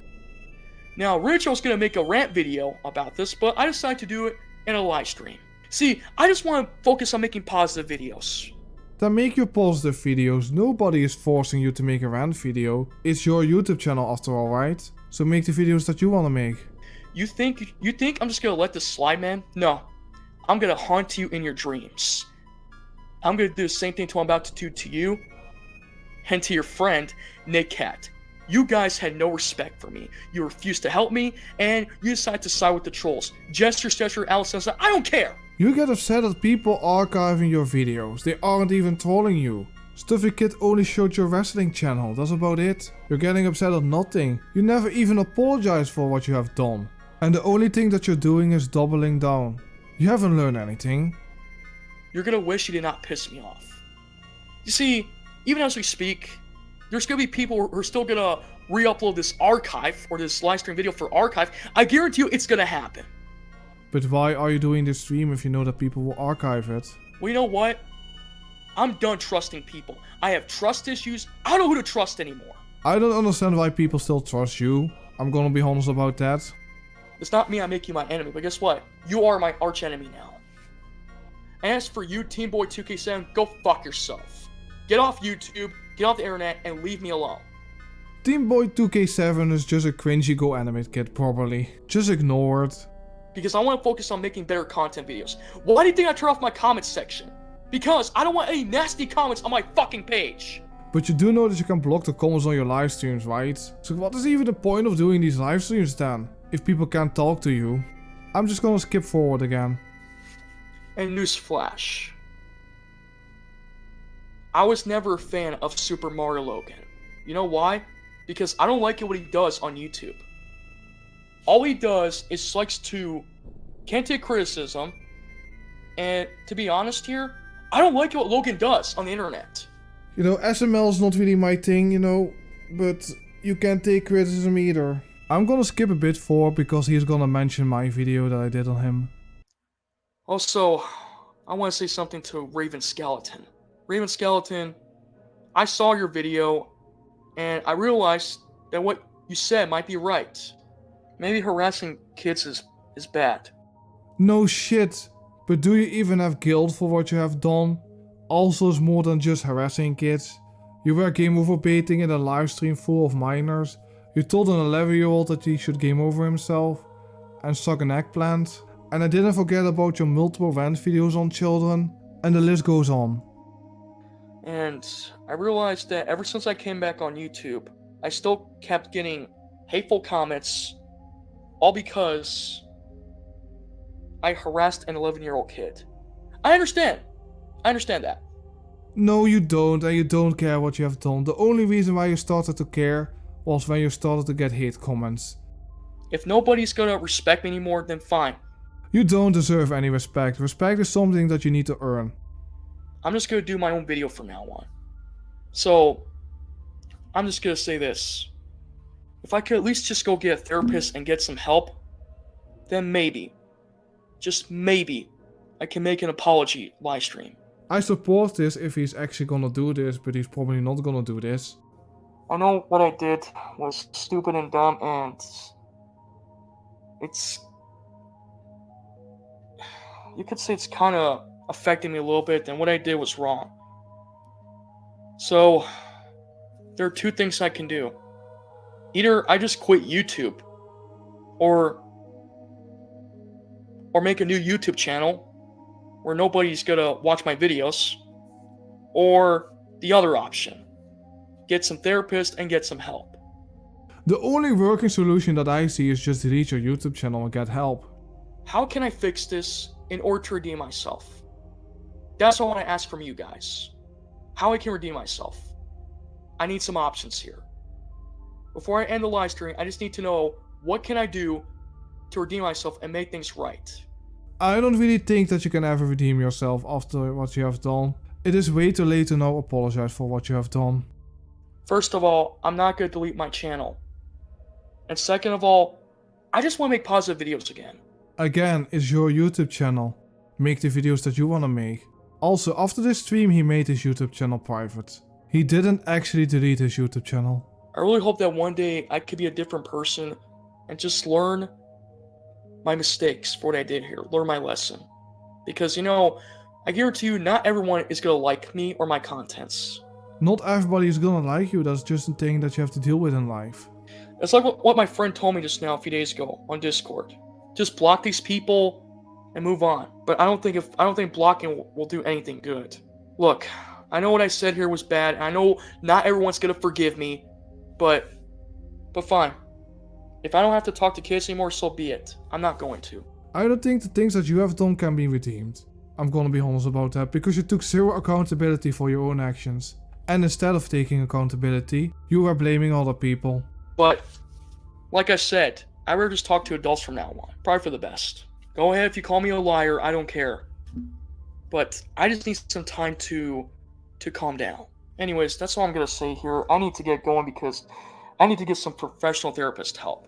Now, originally I was gonna make a rant video about this, but I decided to do it in a live stream. See, I just want to focus on making positive videos. Then make your positive videos. Nobody is forcing you to make a rant video. It's your YouTube channel after all, right? So make the videos that you want to make. You think I'm just gonna let this slide, man? No. I'm gonna haunt you in your dreams. I'm gonna do the same thing to what I'm about to do to you and to your friend, Nick Cat. You guys had no respect for me. You refused to help me, and you decided to side with the trolls. Jester, Alice says, I don't care! You get upset at people archiving your videos. They aren't even trolling you. Stuffy Kid only showed your wrestling channel, that's about it. You're getting upset at nothing. You never even apologize for what you have done. And the only thing that you're doing is doubling down. You haven't learned anything. You're gonna wish you did not piss me off. You see, even as we speak, there's gonna be people who are still gonna re-upload this archive, or this live stream video for archive. I guarantee you it's gonna happen. But why are you doing this stream if you know that people will archive it? Well, you know what? I'm done trusting people. I have trust issues. I don't know who to trust anymore. I don't understand why people still trust you. I'm gonna be honest about that. It's not me, I make you my enemy, but guess what? You are my arch enemy now. And as for you, Team Boy 2K7, go fuck yourself. Get off YouTube, get off the internet, and leave me alone. Team Boy 2K7 is just a cringy go animate kid, probably. Just ignore it. Because I want to focus on making better content videos. Why do you think I turn off my comments section? Because I don't want any nasty comments on my fucking page. But you do know that you can block the comments on your live streams, right? So what is even the point of doing these live streams then? If people can't talk to you. I'm just gonna skip forward again. And newsflash. I was never a fan of Super Mario Logan. You know why? Because I don't like it what he does on YouTube. All he does is likes to can't take criticism. And to be honest here, I don't like what Logan does on the internet. You know, SML is not really my thing, you know, but you can't take criticism either. I'm gonna skip a bit forward because he's gonna mention my video that I did on him. Also, I want to say something to Raven Skeleton. Raven Skeleton, I saw your video, and I realized that what you said might be right. Maybe harassing kids is bad. No shit, but do you even have guilt for what you have done? Also, it's more than just harassing kids. You were game over baiting in a livestream full of minors. You told an 11-year-old that he should game over himself. and suck an eggplant. And I didn't forget about your multiple rant videos on children, and the list goes on. And I realized that ever since I came back on YouTube, I still kept getting hateful comments, all because I harassed an 11-year-old kid. I understand that. No, you don't, and you don't care what you have done. The only reason why you started to care was when you started to get hate comments. If nobody's gonna respect me anymore, then fine. You don't deserve any respect. Respect is something that you need to earn. I'm just gonna do my own video from now on. So, I'm just gonna say this. If I could at least just go get a therapist and get some help, then maybe, just maybe, I can make an apology live stream. I support this if he's actually gonna do this, but he's probably not gonna do this. I know what I did was stupid and dumb, and it's... You could say it's kind of affecting me a little bit, and what I did was wrong. So, there are two things I can do. Either I just quit YouTube, or make a new YouTube channel where nobody's gonna watch my videos, or the other option, get some therapist and get some help. The only working solution that I see is just delete your YouTube channel and get help. How can I fix this in order to redeem myself? That's what I want to ask from you guys. How I can redeem myself. I need some options here. Before I end the live stream, I just need to know what can I do to redeem myself and make things right. I don't really think that you can ever redeem yourself after what you have done. It is way too late to now apologize for what you have done. First of all, I'm not going to delete my channel. And second of all, I just want to make positive videos again. Again, it's your YouTube channel. Make the videos that you want to make. Also, after this stream he made his YouTube channel private. He didn't actually delete his YouTube channel. I really hope that one day I could be a different person and just learn my mistakes for what I did here. Learn my lesson. Because, you know, I guarantee you not everyone is going to like me or my contents. Not everybody is gonna like you, that's just a thing that you have to deal with in life. It's like what my friend told me just now a few days ago on Discord. Just block these people and move on. But I don't think blocking will do anything good. Look, I know what I said here was bad, and I know not everyone's gonna forgive me, but fine. If I don't have to talk to kids anymore, so be it. I'm not going to. I don't think the things that you have done can be redeemed. I'm gonna be honest about that, because you took zero accountability for your own actions. And instead of taking accountability, you were blaming other people. But, like I said, I would just talk to adults from now on. Probably for the best. Go ahead if you call me a liar, I don't care. But I just need some time to calm down. Anyways, that's all I'm gonna say here. I need to get going because I need to get some professional therapist help.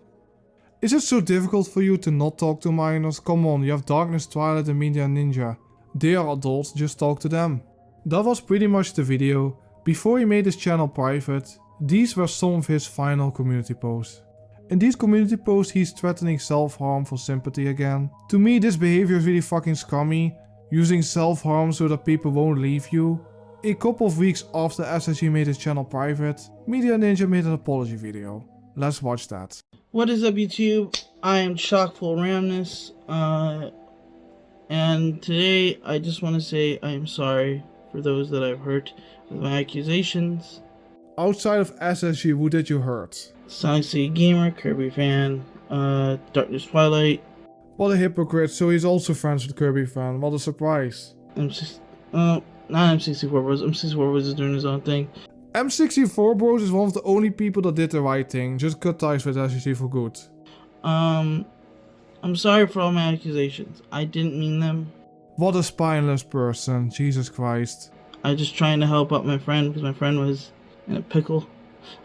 Is it so difficult for you to not talk to minors? Come on, you have Darkness, Twilight and Media Ninja. They are adults, just talk to them. That was pretty much the video. Before he made his channel private, these were some of his final community posts. In these community posts he's threatening self-harm for sympathy again. To me this behavior is really fucking scummy, using self-harm so that people won't leave you. A couple of weeks after SSG made his channel private, Media Ninja made an apology video. Let's watch that. What is up, YouTube? I am Chockfull Ramness, and today I just want to say I am sorry for those that I've hurt with my accusations. Outside of SSG, who did you hurt? TheSonicSegaGamer, Kirby fan, Darkness Twilight. What a hypocrite, so he's also friends with Kirby fan, what a surprise. Not M64 Bros, M64 Bros is doing his own thing. M64 Bros is one of the only people that did the right thing, just cut ties with SSG for good. I'm sorry for all my accusations, I didn't mean them. What a spineless person, Jesus Christ. I was just trying to help out my friend because my friend was in a pickle.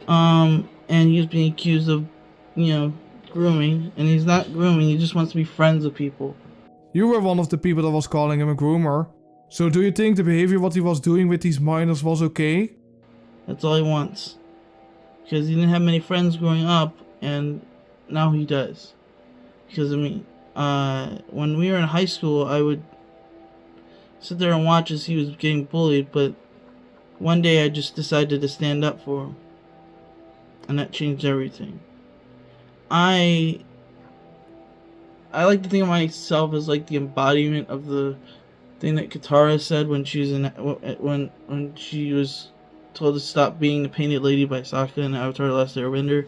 And he was being accused of, grooming. And he's not grooming, he just wants to be friends with people. You were one of the people that was calling him a groomer. So do you think the behavior what he was doing with these minors was okay? That's all he wants. Because he didn't have many friends growing up, and now he does. Because, when we were in high school, I would sit there and watch as he was getting bullied, but one day I just decided to stand up for him. And that changed everything. I I like to think of myself as like the embodiment of the thing that Katara said when she was when she was told to stop being the painted lady by Sokka in Avatar: The Last Airbender.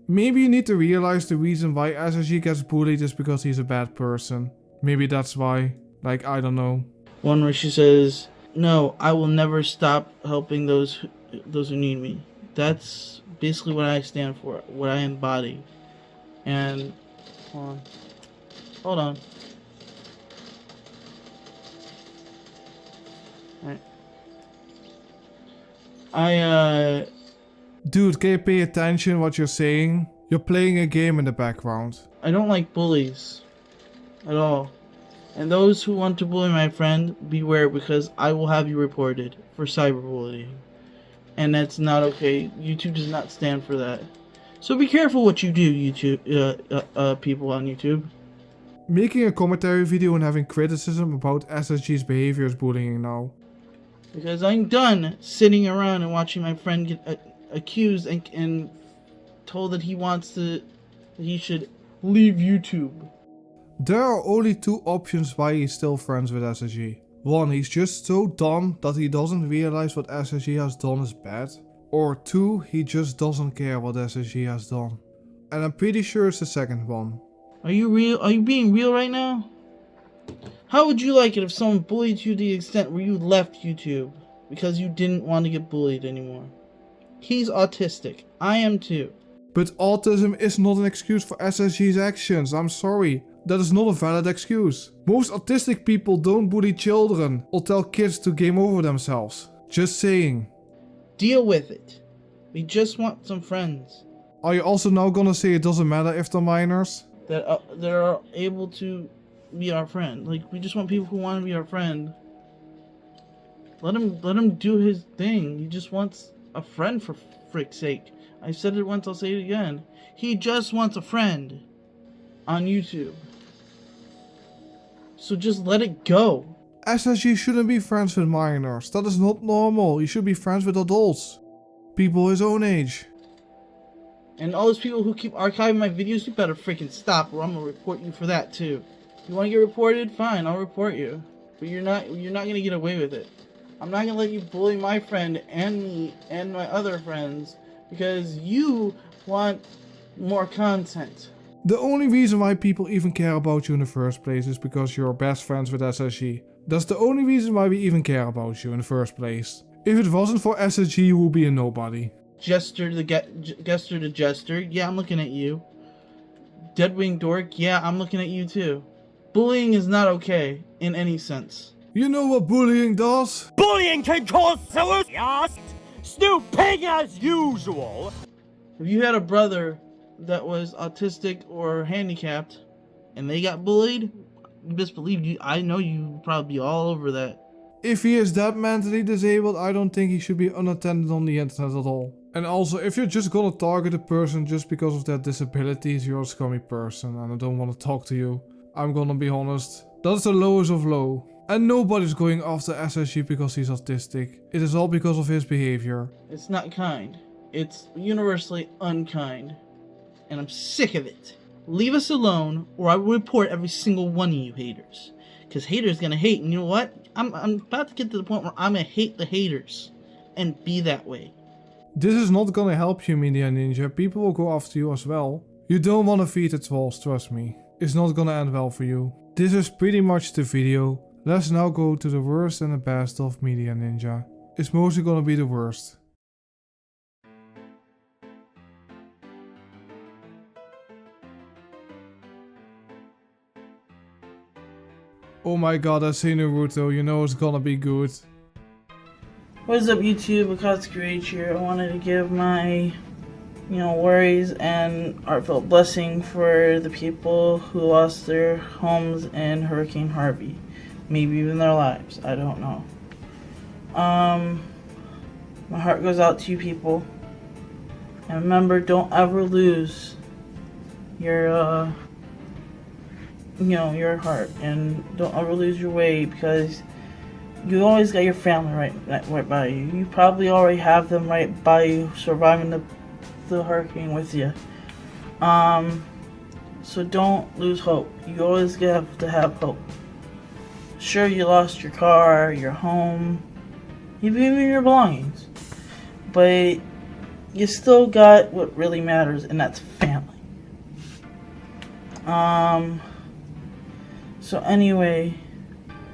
Maybe you need to realize the reason why SSG gets bullied is because he's a bad person. Maybe that's why. Like, I don't know. One where she says, "No, I will never stop helping those who need me." That's basically what I stand for, what I embody. And hold on. Alright. Dude, can you pay attention what you're saying? You're playing a game in the background. I don't like bullies at all. And those who want to bully my friend, beware, because I will have you reported for cyberbullying. And that's not okay. YouTube does not stand for that. So be careful what you do, YouTube, people on YouTube. Making a commentary video and having criticism about SSG's behavior is bullying now. Because I'm done sitting around and watching my friend get accused and told that he should leave YouTube. There are only two options why he's still friends with SSG. One, he's just so dumb that he doesn't realize what SSG has done is bad. Or two, he just doesn't care what SSG has done. And I'm pretty sure it's the second one. Are you real? Are you being real right now? How would you like it if someone bullied you to the extent where you left YouTube because you didn't want to get bullied anymore? He's autistic. I am too. But autism is not an excuse for SSG's actions, I'm sorry. That is not a valid excuse. Most autistic people don't bully children or tell kids to game over themselves. Just saying. Deal with it. We just want some friends. Are you also now gonna say it doesn't matter if they're minors? That are able to be our friend. Like, we just want people who want to be our friend. Let him do his thing. He just wants a friend, for frick's sake. I said it once, I'll say it again. He just wants a friend on YouTube. So just let it go. SSG shouldn't be friends with minors. That is not normal. You should be friends with adults. People his own age. And all those people who keep archiving my videos, you better freaking stop, or I'm gonna report you for that too. You wanna get reported? Fine, I'll report you. But you're not gonna get away with it. I'm not gonna let you bully my friend and me and my other friends because you want more content. The only reason why people even care about you in the first place is because you're best friends with SSG. That's the only reason why we even care about you in the first place. If it wasn't for SSG, you would be a nobody. Jester the Jester, yeah, I'm looking at you. Deadwing Dork, yeah, I'm looking at you too. Bullying is not okay in any sense. You know what bullying does? Bullying can cause suicide, stupid as usual. If you had a brother that was autistic or handicapped and they got bullied, you best believe you. I know you would probably be all over that. If he is that mentally disabled, I don't think he should be unattended on the internet at all. And also, if you're just gonna target a person just because of their disabilities, you're a scummy person and I don't want to talk to you. I'm gonna be honest. That's the lowest of low. And nobody's going after SSG because he's autistic. It is all because of his behavior. It's not kind. It's universally unkind. And I'm sick of it. Leave us alone or I will report every single one of you haters. Because haters gonna hate, and you know what? I'm about to get to the point where I'm gonna hate the haters. And be that way. This is not gonna help you, Media Ninja. People will go after you as well. You don't wanna feed the trolls, trust me. It's not gonna end well for you. This is pretty much the video. Let's now go to the worst and the best of Media Ninja. It's mostly gonna be the worst. Oh my god, I see Naruto, you know it's gonna be good. What is up YouTube, Akatsuki here. I wanted to give my, worries and heartfelt blessing for the people who lost their homes in Hurricane Harvey. Maybe even their lives, I don't know. My heart goes out to you people. And remember, don't ever lose your, your heart. And don't ever lose your way, because you always got your family right by you. You probably already have them right by you, surviving the hurricane with you. So don't lose hope. You always have to have hope. Sure, you lost your car, your home, even your belongings, but you still got what really matters, and that's family. So anyway,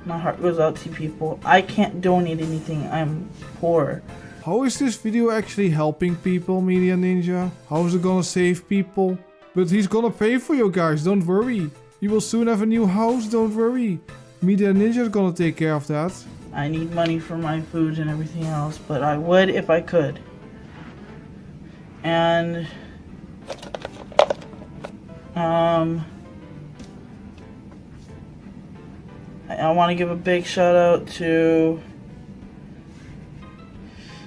my heart goes out to people. I can't donate anything. I'm poor. How is this video actually helping people, Media Ninja? How is it gonna save people? But he's gonna pay for you guys, don't worry. You will soon have a new house, don't worry. Media Ninja is gonna take care of that. I need money for my food and everything else, but I would if I could. And I want to give a big shout out to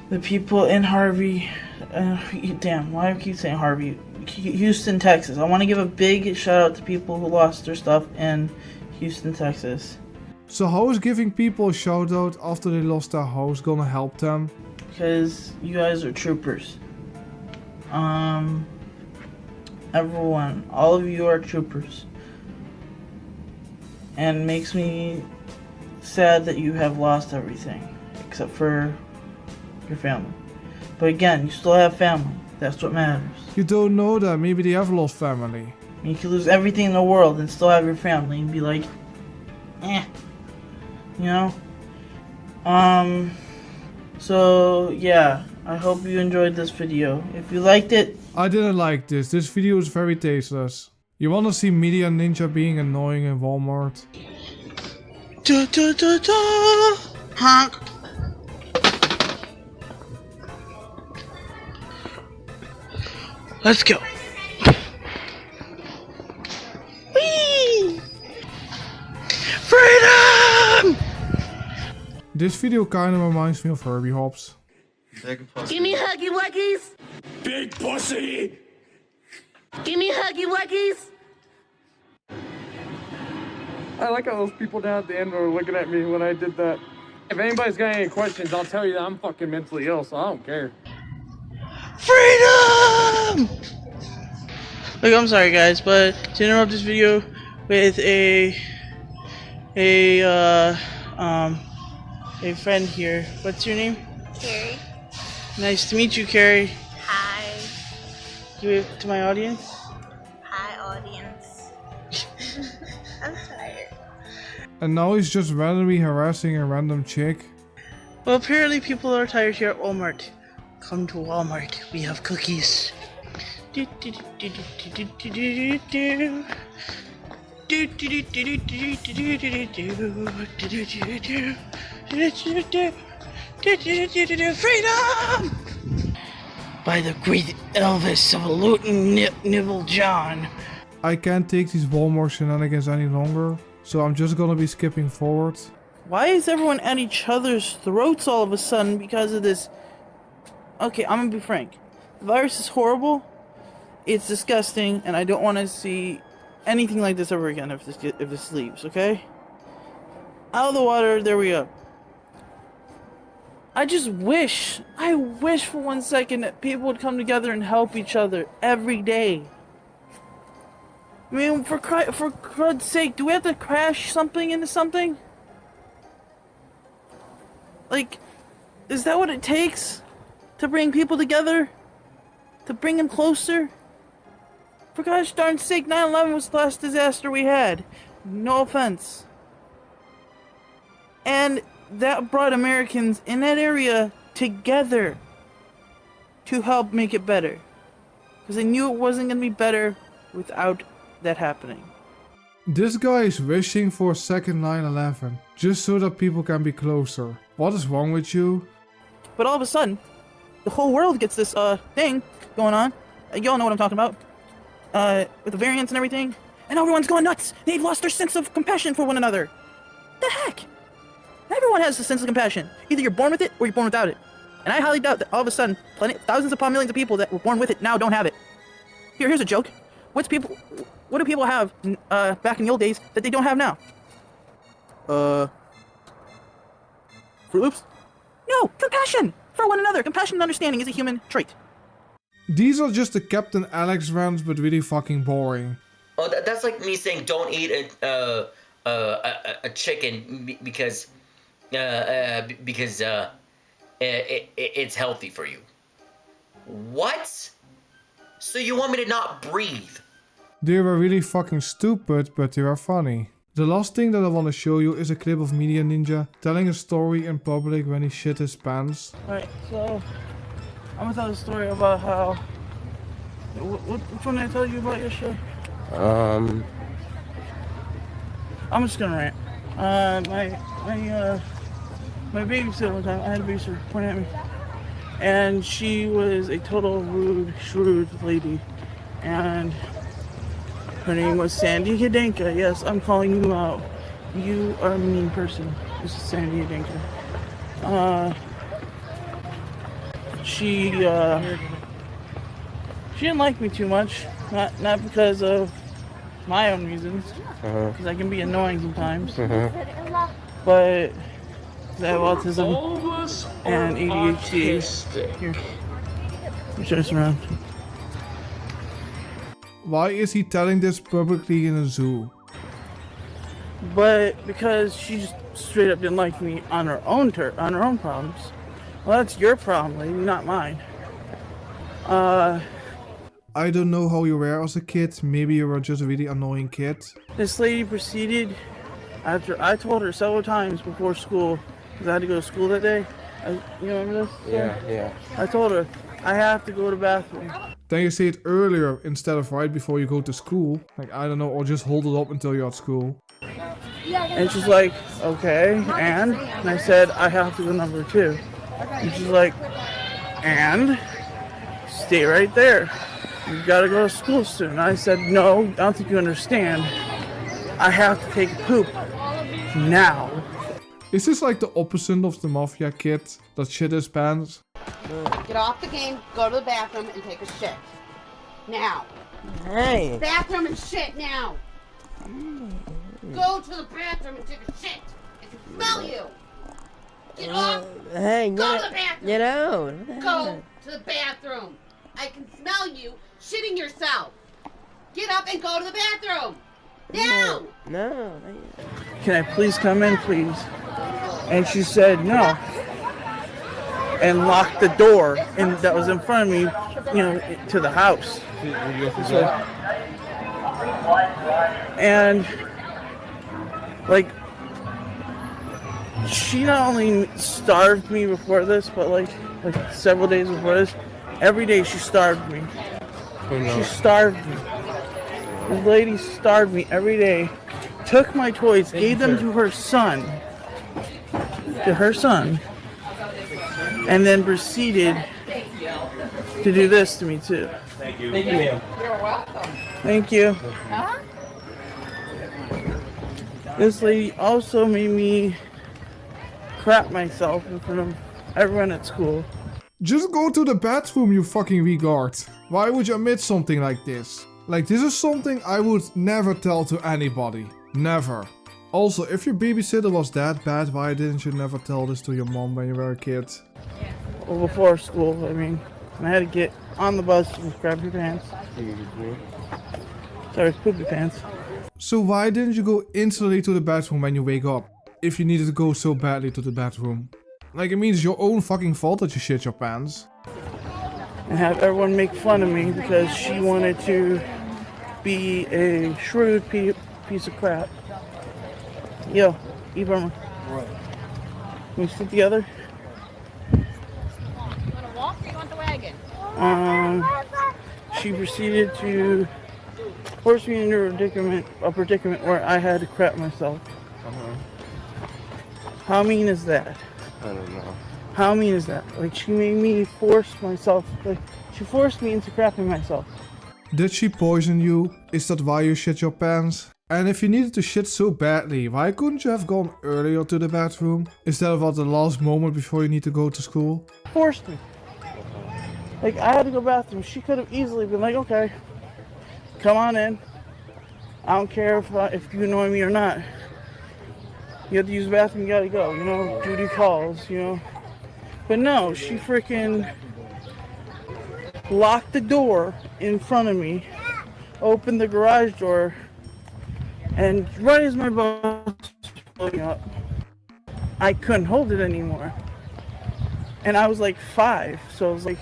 the people in Harvey. Damn, why do I keep saying Harvey? Houston, Texas. I want to give a big shout out to people who lost their stuff in Houston, Texas. So how is giving people a shout out after they lost their house gonna help them? Because you guys are troopers. Everyone, all of you are troopers. And it makes me sad that you have lost everything, except for your family. But again, you still have family. That's what matters. You don't know that, maybe they have lost family. You can lose everything in the world and still have your family and be like, eh. You know? So yeah, I hope you enjoyed this video. If you liked it, I didn't like this. This video is very tasteless. You wanna see Media Ninja being annoying in Walmart? Da, da, da, da. Honk. Let's go. Whee! Freedom! This video kinda reminds me of Herbie Hops. Give me huggy wuggies. Big pussy! Give me huggy wuggies. I like how those people down at the end were looking at me when I did that. If anybody's got any questions, I'll tell you that I'm fucking mentally ill, so I don't care. Freedom! Look, I'm sorry guys, but to interrupt this video with a friend here. What's your name? Carrie. Nice to meet you, Carrie. Hi. You wave to my audience? Hi, audience. I'm tired. And now he's just randomly harassing a random chick. Well, apparently people are tired here at Walmart. Come to Walmart. We have cookies. Freedom! By the great Elvis of Luton Nibble John. I can't take these Walmart shenanigans any longer, so I'm just gonna be skipping forward. Why is everyone at each other's throats all of a sudden because of this? Okay, I'm gonna be frank. The virus is horrible. It's disgusting, and I don't want to see anything like this ever again if this leaves, okay? Out of the water, there we go. I wish for 1 second that people would come together and help each other every day. I mean, for crud's sake, do we have to crash something into something? Like, is that what it takes to bring people together? To bring them closer? For gosh darn sake, 9/11 was the last disaster we had. No offense. And that brought Americans in that area together to help make it better. Because they knew it wasn't going to be better without that happening. This guy is wishing for a second 9/11, just so that people can be closer. What is wrong with you? But all of a sudden, the whole world gets this thing going on. Y'all know what I'm talking about. With the variants and everything. And everyone's going nuts. They've lost their sense of compassion for one another. The heck? Everyone has a sense of compassion. Either you're born with it or you're born without it. And I highly doubt that all of a sudden, thousands upon millions of people that were born with it now don't have it. Here's a joke. What do people have back in the old days that they don't have now? Fruit Loops? No, compassion for one another. Compassion and understanding is a human trait. These are just the Captain Alex rants, but really fucking boring. Oh, that's like me saying don't eat a chicken because it's healthy for you. What? So you want me to not breathe? They were really fucking stupid, but they were funny. The last thing that I want to show you is a clip of Media Ninja telling a story in public when he shit his pants. Alright, so I'm gonna tell a story about how. Which one did I tell you about yesterday? I'm just gonna rant. My babysitter one time, I had a babysitter point at me, and she was a total rude, shrewd lady, and her name was Sandy Hidenka. Yes, I'm calling you out. You are a mean person. This is Sandy Hidenka. She didn't like me too much, not because of my own reasons, because I can be annoying sometimes, but I have autism and ADHD. Here, let me show this around. Why is he telling this publicly in a zoo? But because she just straight up didn't like me on her own problems. Well, that's your problem, lady, not mine. I don't know how you were as a kid. Maybe you were just a really annoying kid. This lady proceeded, after I told her several times before school, because I had to go to school that day. You remember this? Yeah. I told her, I have to go to the bathroom. Then you say it earlier instead of right before you go to school. Like, I don't know, or just hold it up until you're at school. And she's like, okay, and I said, I have to go number 2. And she's like, and? Stay right there. You gotta go to school soon. And I said, no, I don't think you understand. I have to take a poop. Now. Is this like the opposite of the mafia kid that shit his pants? Get off the game, go to the bathroom, and take a shit. Now. Hey. Bathroom and shit now. Go to the bathroom and take a shit. I can smell you. Get off. Hey, go to the bathroom. Get out. Go to the bathroom. I can smell you shitting yourself. Get up and go to the bathroom. Now. No. Can I please come in, please? And she said no. And locked the door that was in front of me, to the house. And like, she not only starved me before this, but like several days before this, every day she starved me. She starved me. This lady starved me every day. Took my toys, gave them to her son. And then proceeded to do this to me too. Thank you. Thank you, ma'am. You're welcome. Thank you. Huh? This lady also made me crap myself in front of everyone at school. Just go to the bathroom, you fucking regard. Why would you admit something like this? Like, this is something I would never tell to anybody. Never. Also, if your babysitter was that bad, why didn't you never tell this to your mom when you were a kid? Well, before school, when I had to get on the bus and grab your pants. Sorry, poopy pants. So why didn't you go instantly to the bathroom when you wake up? If you needed to go so badly to the bathroom. Like, it means your own fucking fault that you shit your pants. And have everyone make fun of me because she wanted to be a shrewd piece of crap. Yo, E-Burma. What? Can we sit together? You want to walk or you want the wagon? She proceeded to force me into a predicament where I had to crap myself. How mean is that? I don't know. How mean is that? Like, she made me force myself. Like, she forced me into crapping myself. Did she poison you? Is that why you shit your pants? And if you needed to shit so badly, why couldn't you have gone earlier to the bathroom? Instead of at the last moment before you need to go to school? Forced me. Like, I had to go to the bathroom. She could have easily been like, okay, come on in. I don't care if you annoy me or not. You have to use the bathroom, you gotta go. Duty calls, But no, she freaking locked the door in front of me, opened the garage door, and right as my bus was blowing up, I couldn't hold it anymore. And I was like 5, so I was like...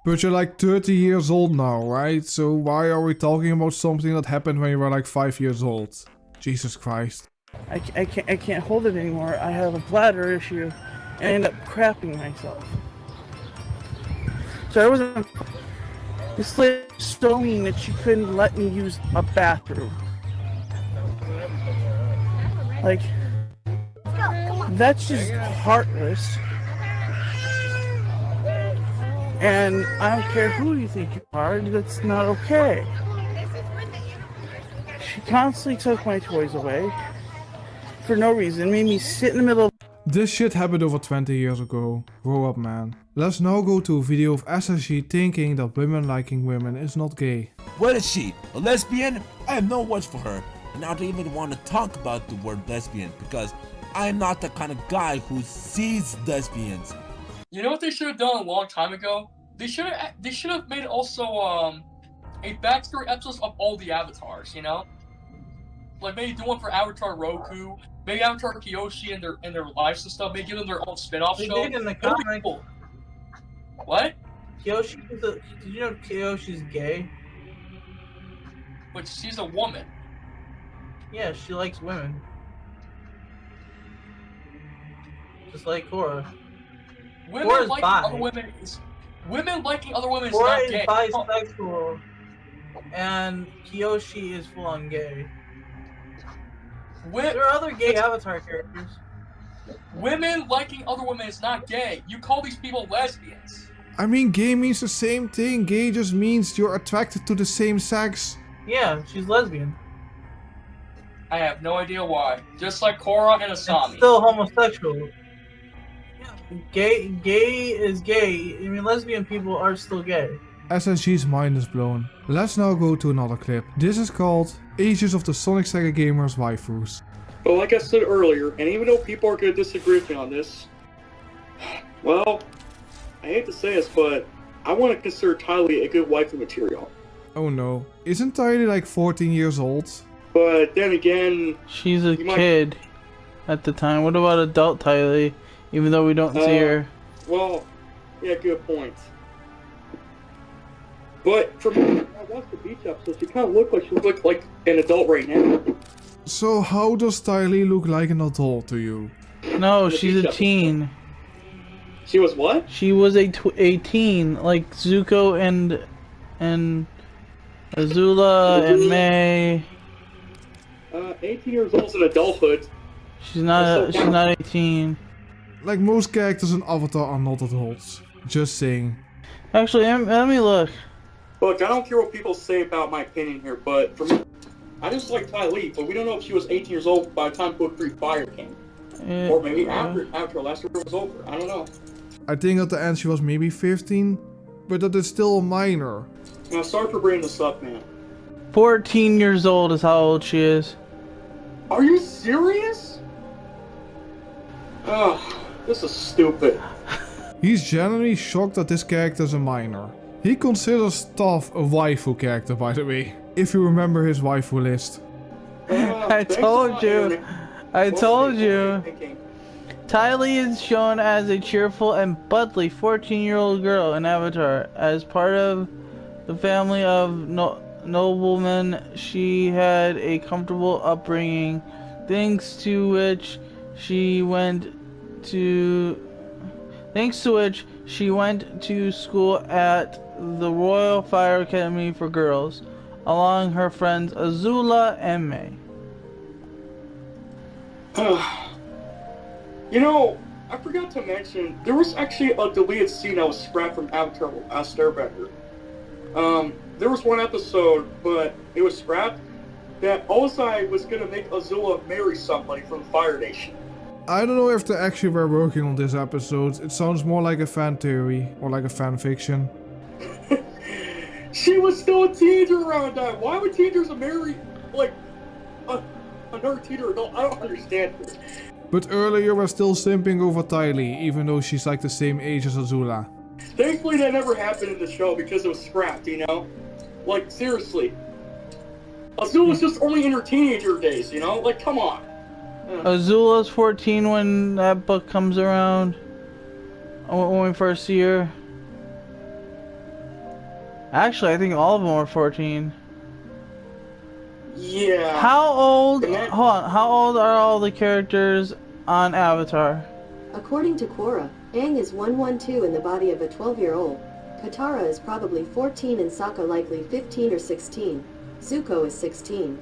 But you're like 30 years old now, right? So why are we talking about something that happened when you were like 5 years old? Jesus Christ. I can't hold it anymore. I have a bladder issue, and I end up crapping myself. So I wasn't... This lady was so mean that she couldn't let me use a bathroom. Like, that's just heartless. And I don't care who you think you are, that's not okay. She constantly took my toys away for no reason, made me sit in the middle of... This shit happened over 20 years ago. Grow up, man. Let's now go to a video of SSG thinking that women liking women is not gay. What is she? A lesbian? I have no words for her. And I don't even want to talk about the word lesbian because I am not the kind of guy who sees lesbians. You know what they should have done a long time ago? They should have made also a backstory episode of all the avatars, you know? Like maybe do one for Avatar Roku, maybe Avatar Kyoshi and their lives and stuff, maybe give them their own spin-off show. They did in the comic. Cool. What? Kyoshi is did you know Kyoshi's gay? But she's a woman. Yeah, she likes women. Just like Korra. Women liking other women is Korra not gay. is bisexual, and Kyoshi is full-on gay. There are other gay Avatar characters. Women liking other women is not gay. You call these people lesbians. I mean, gay means the same thing. Gay just means you're attracted to the same sex. Yeah, she's lesbian. I have no idea why. Just like Korra and Asami. It's still homosexual. Gay is gay. I mean, lesbian people are still gay. SSG's mind is blown. Let's now go to another clip. This is called Ages of the TheSonicSegaGamer's Waifus. But like I said earlier, and even though people are going to disagree with me on this, well, I hate to say this, but I want to consider Tylee a good waifu material. Oh no. Isn't Tylee like 14 years old? But then again... She's a kid at the time. What about adult Tylee? Even though we don't see her. Well, yeah, good point. But for me, I watched the beach episode, she kind of looked like an adult right now. So how does Tylee look like an adult to you? No, she's a teen. She was what? She was a teen, like Zuko and Azula and May. 18 years old is an adulthood. She's not 18. Like most characters in Avatar are not adults. Just saying. Actually, let me look. Look, I don't care what people say about my opinion here, but for me, I just like Tylee, but we don't know if she was 18 years old by the time Book 3 Fire came. Or maybe after Last Year was over. I don't know. I think at the end she was maybe 15, but that is still a minor. Now, sorry for bringing this up, man. 14 years old is how old she is. Are you serious? Ugh, this is stupid. He's genuinely shocked that this character is a minor. He considers Toph a waifu character, by the way, if you remember his waifu list. I told you. Tylee is shown as a cheerful and bubbly 14-year-old girl in Avatar. As part of the family of noblemen, she had a comfortable upbringing, thanks to which she went to school at the Royal Fire Academy for Girls, along her friends Azula and May. You know, I forgot to mention, there was actually a deleted scene that was scrapped from Avatar Starbecker. There was one episode, but it was scrapped, that Ozai was gonna make Azula marry somebody from Fire Nation. I don't know if they actually were working on this episode. It sounds more like a fan theory, or like a fan fiction. She was still a teenager around that. Why would teenagers marry, like, another teenager adult? I don't understand this. But earlier we're still simping over Tylee, even though she's like the same age as Azula. Thankfully that never happened in the show because it was scrapped, you know? Like, seriously. Azula's just only in her teenager days, you know? Like, come on. Azula's 14 when that book comes around. When we first see her. Actually, I think all of them are 14. Yeah. How old? Hold on. How old are all the characters on Avatar? According to Quora, Aang is 112 in the body of a 12-year-old. Katara is probably 14 and Sokka likely 15 or 16. Zuko is 16.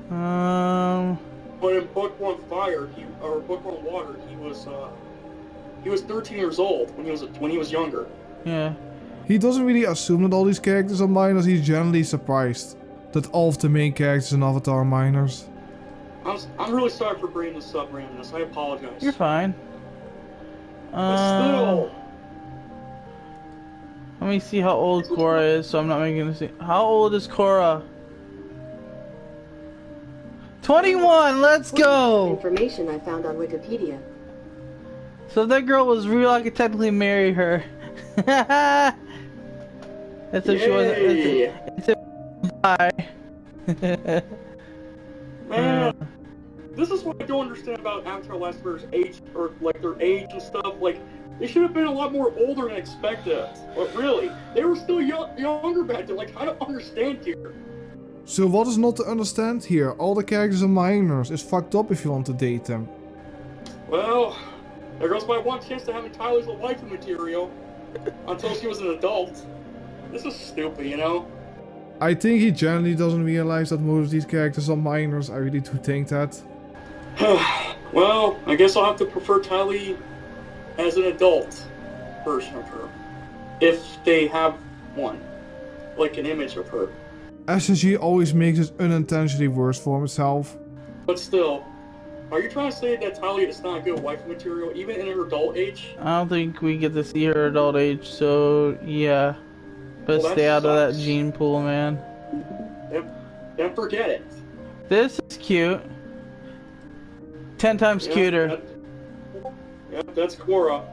But in Book 1 Fire, or Book 1 Water, he was 13 years old when he was younger. Yeah. He doesn't really assume that all these characters are minors. He's generally surprised that all of the main characters in Avatar are minors. I'm really sorry for bringing this up, Randomness. I apologize. You're fine. But still. Let me see how old Korra is, so I'm not making a scene. How old is Korra? 21. Let's go. Information I found on Wikipedia. So if that girl was real, I could technically marry her. That's if she wasn't. It's a bye. Man, this is what I don't understand about Avatar Last Airbenders age, or like their age and stuff. Like, they should have been a lot more older than expected. But really, they were still younger back then. Like, I don't understand here. So what is not to understand here? All the characters are minors. It's fucked up if you want to date them. Well, there goes my one chance to having Tyler's a waifu material until she was an adult. This is stupid, you know? I think he generally doesn't realize that most of these characters are minors. I really do think that. Well, I guess I'll have to prefer Tylee as an adult version of her. If they have one. Like an image of her. SSG always makes it unintentionally worse for himself. But still, are you trying to say that Tylee is not a good waifu material, even in her adult age? I don't think we get to see her adult age, so yeah. But Well, stay out of sucks. that gene pool, man. Then forget it. This is cute. 10 times cuter. Yep, that's Korra.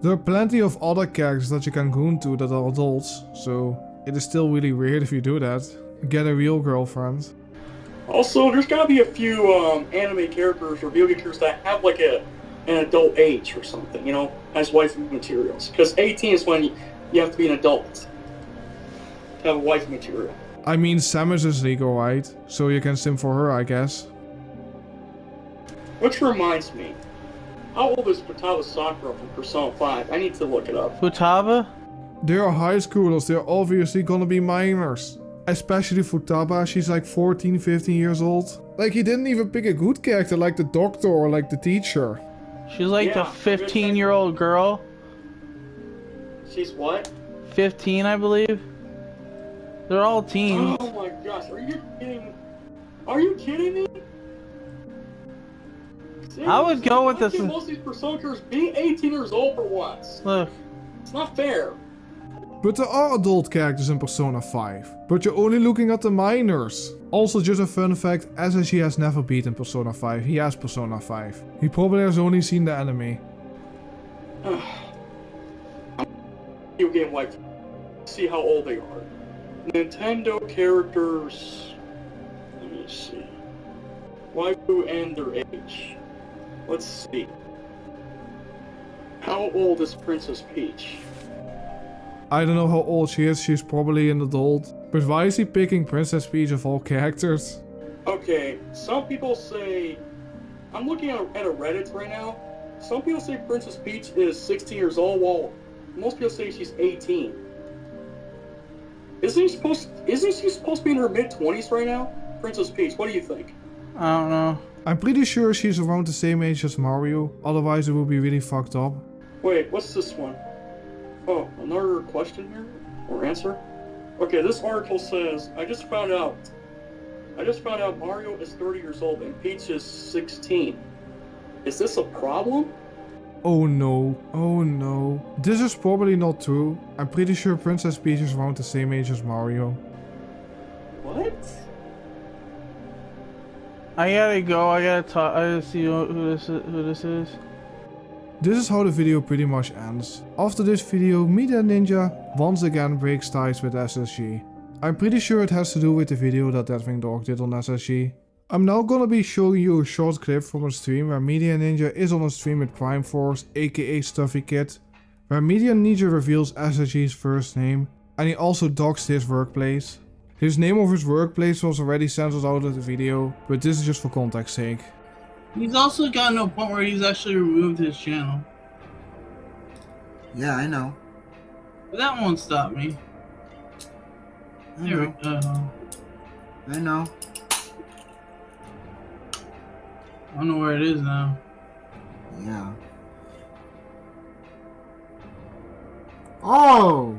There are plenty of other characters that you can goon to that are adults, so it is still really weird if you do that. Get a real girlfriend. Also, there's gotta be a few anime characters or video game characters that have like an adult age or something, you know, as waifu materials. Because 18 is when you have to be an adult to have a waifu material. I mean, Samus is legal, right? So you can sim for her, I guess. Which reminds me, how old is Futaba Sakura from Persona 5? I need to look it up. Futaba? They are high schoolers, they're obviously gonna be minors. Especially Futaba, she's like 14, 15 years old. Like, he didn't even pick a good character like the doctor or like the teacher. She's like the 15-year-old girl. She's what? 15, I believe. They're all teens. Oh my gosh, are you kidding? Are you kidding me? I would go with this. Most of these Persona characters being 18 years old for once. Look. It's not fair. But there are adult characters in Persona 5. But you're only looking at the minors. Also, just a fun fact, SSG has never beaten Persona 5. He has Persona 5. He probably has only seen the anime. Video game like, see how old they are. Nintendo characters. Let me see. Waifu and their age. Let's see. How old is Princess Peach? I don't know how old she is, she's probably an adult. But why is he picking Princess Peach of all characters? Okay, some people say... I'm looking at a Reddit right now. Some people say Princess Peach is 16 years old, while most people say she's 18. Isn't she supposed to be in her mid-20s right now? Princess Peach, what do you think? I don't know. I'm pretty sure she's around the same age as Mario, otherwise it would be really fucked up. Wait, what's this one? Oh, another question here? Or answer? Okay, this article says, I just found out Mario is 30 years old and Peach is 16. Is this a problem? Oh no, oh no. This is probably not true. I'm pretty sure Princess Peach is around the same age as Mario. What? I gotta go, I gotta see who this is. This is how the video pretty much ends. After this video, Media Ninja once again breaks ties with SSG. I'm pretty sure it has to do with the video that Deathwing Dog did on SSG. I'm now gonna be showing you a short clip from a stream where Media Ninja is on a stream with Prime Force, aka Stuffy Kid, where Media Ninja reveals SSG's first name, and he also doxed his workplace. His name of his workplace was already censored out of the video, but this is just for context sake. He's also gotten to a point where he's actually removed his channel. Yeah, I know. But that won't stop me. There we go. I know. I don't know where it is now. Yeah. Oh!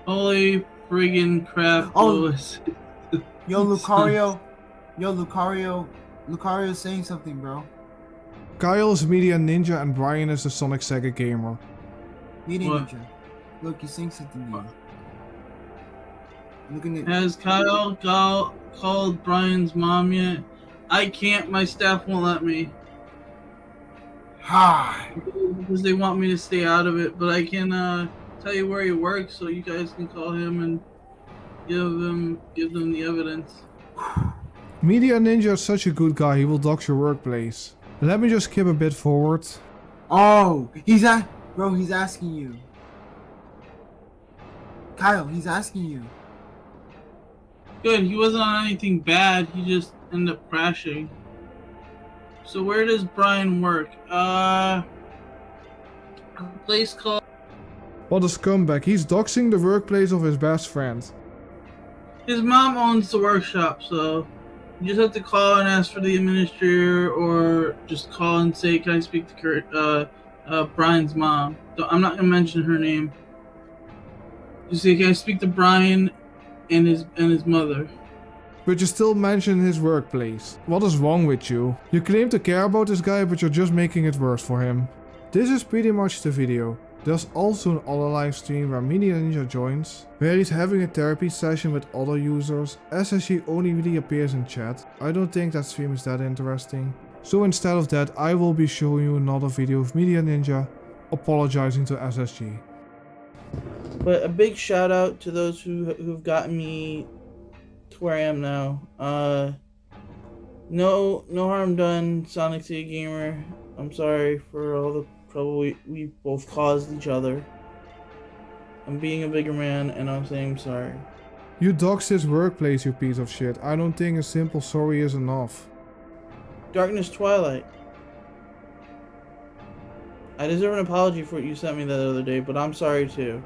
Holy friggin' crap, Oh. Lewis. Yo, Lucario. Yo, Lucario's saying something, bro. Kyle is Media Ninja and Brian is the TheSonicSegaGamer. Media What? Ninja. Look, he's saying something to you. Looking at Has Kyle called Brian's mom yet? I can't, my staff won't let me. Hi. Because they want me to stay out of it, but I can tell you where he works so you guys can call him and give them the evidence. Media Ninja is such a good guy, he will dox your workplace. Let me just skip a bit forward. Oh, bro, he's asking you. Kyle, he's asking you. Good, he wasn't on anything bad, he just ended up crashing. So where does Brian work? A place called... What a scumbag, he's doxing the workplace of his best friend. His mom owns the workshop, so you just have to call and ask for the administrator, or just call and say, "Can I speak to Brian's mom?" I'm not gonna mention her name. Just say, "Can I speak to Brian and his mother?" But you still mention his workplace. What is wrong with you? You claim to care about this guy, but you're just making it worse for him. This is pretty much the video. There's also an other live stream where Media Ninja joins, where he's having a therapy session with other users. SSG only really appears in chat. I don't think that stream is that interesting. So instead of that, I will be showing you another video of Media Ninja apologizing to SSG. But a big shout out to those who've gotten me to where I am now. No harm done, TheSonicSegaGamer. I'm sorry for all the trouble we both caused each other. I'm being a bigger man and I'm saying I'm sorry. You doxed his workplace, you piece of shit. I don't think a simple sorry is enough. Darkness Twilight. I deserve an apology for what you sent me that other day, but I'm sorry too.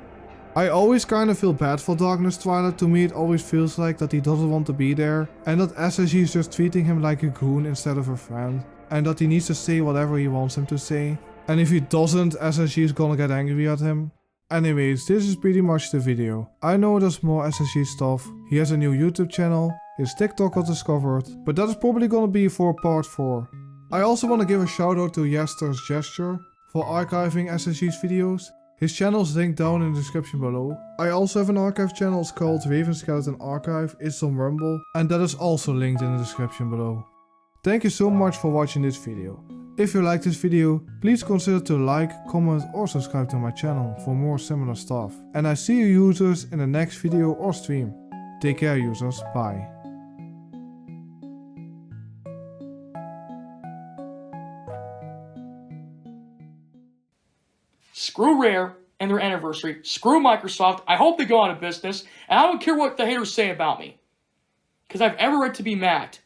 I always kinda feel bad for Darkness Twilight. To me it always feels like that he doesn't want to be there, and that SSG is just treating him like a goon instead of a friend, and that he needs to say whatever he wants him to say. And if he doesn't, SSG is gonna get angry at him. Anyways, this is pretty much the video. I know there's more SSG stuff. He has a new YouTube channel, his TikTok was discovered, but that is probably gonna be for part 4. I also want to give a shout out to Jester's Jester for archiving SSG's videos. His channel is linked down in the description below. I also have an archive channel called Raven Skeleton Archive, it's on Rumble, and that is also linked in the description below. Thank you so much for watching this video. If you liked this video, please consider to like, comment or subscribe to my channel for more similar stuff. And I see you users in the next video or stream. Take care users, bye. Screw Rare and their anniversary. Screw Microsoft. I hope they go out of business. And I don't care what the haters say about me. Because I have every right to be mad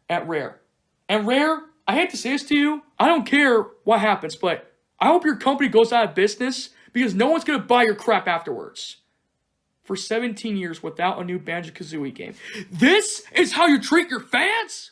at Rare. And Rare, I hate to say this to you, I don't care what happens, but I hope your company goes out of business because no one's going to buy your crap afterwards. For 17 years without a new Banjo-Kazooie game. This is how you treat your fans?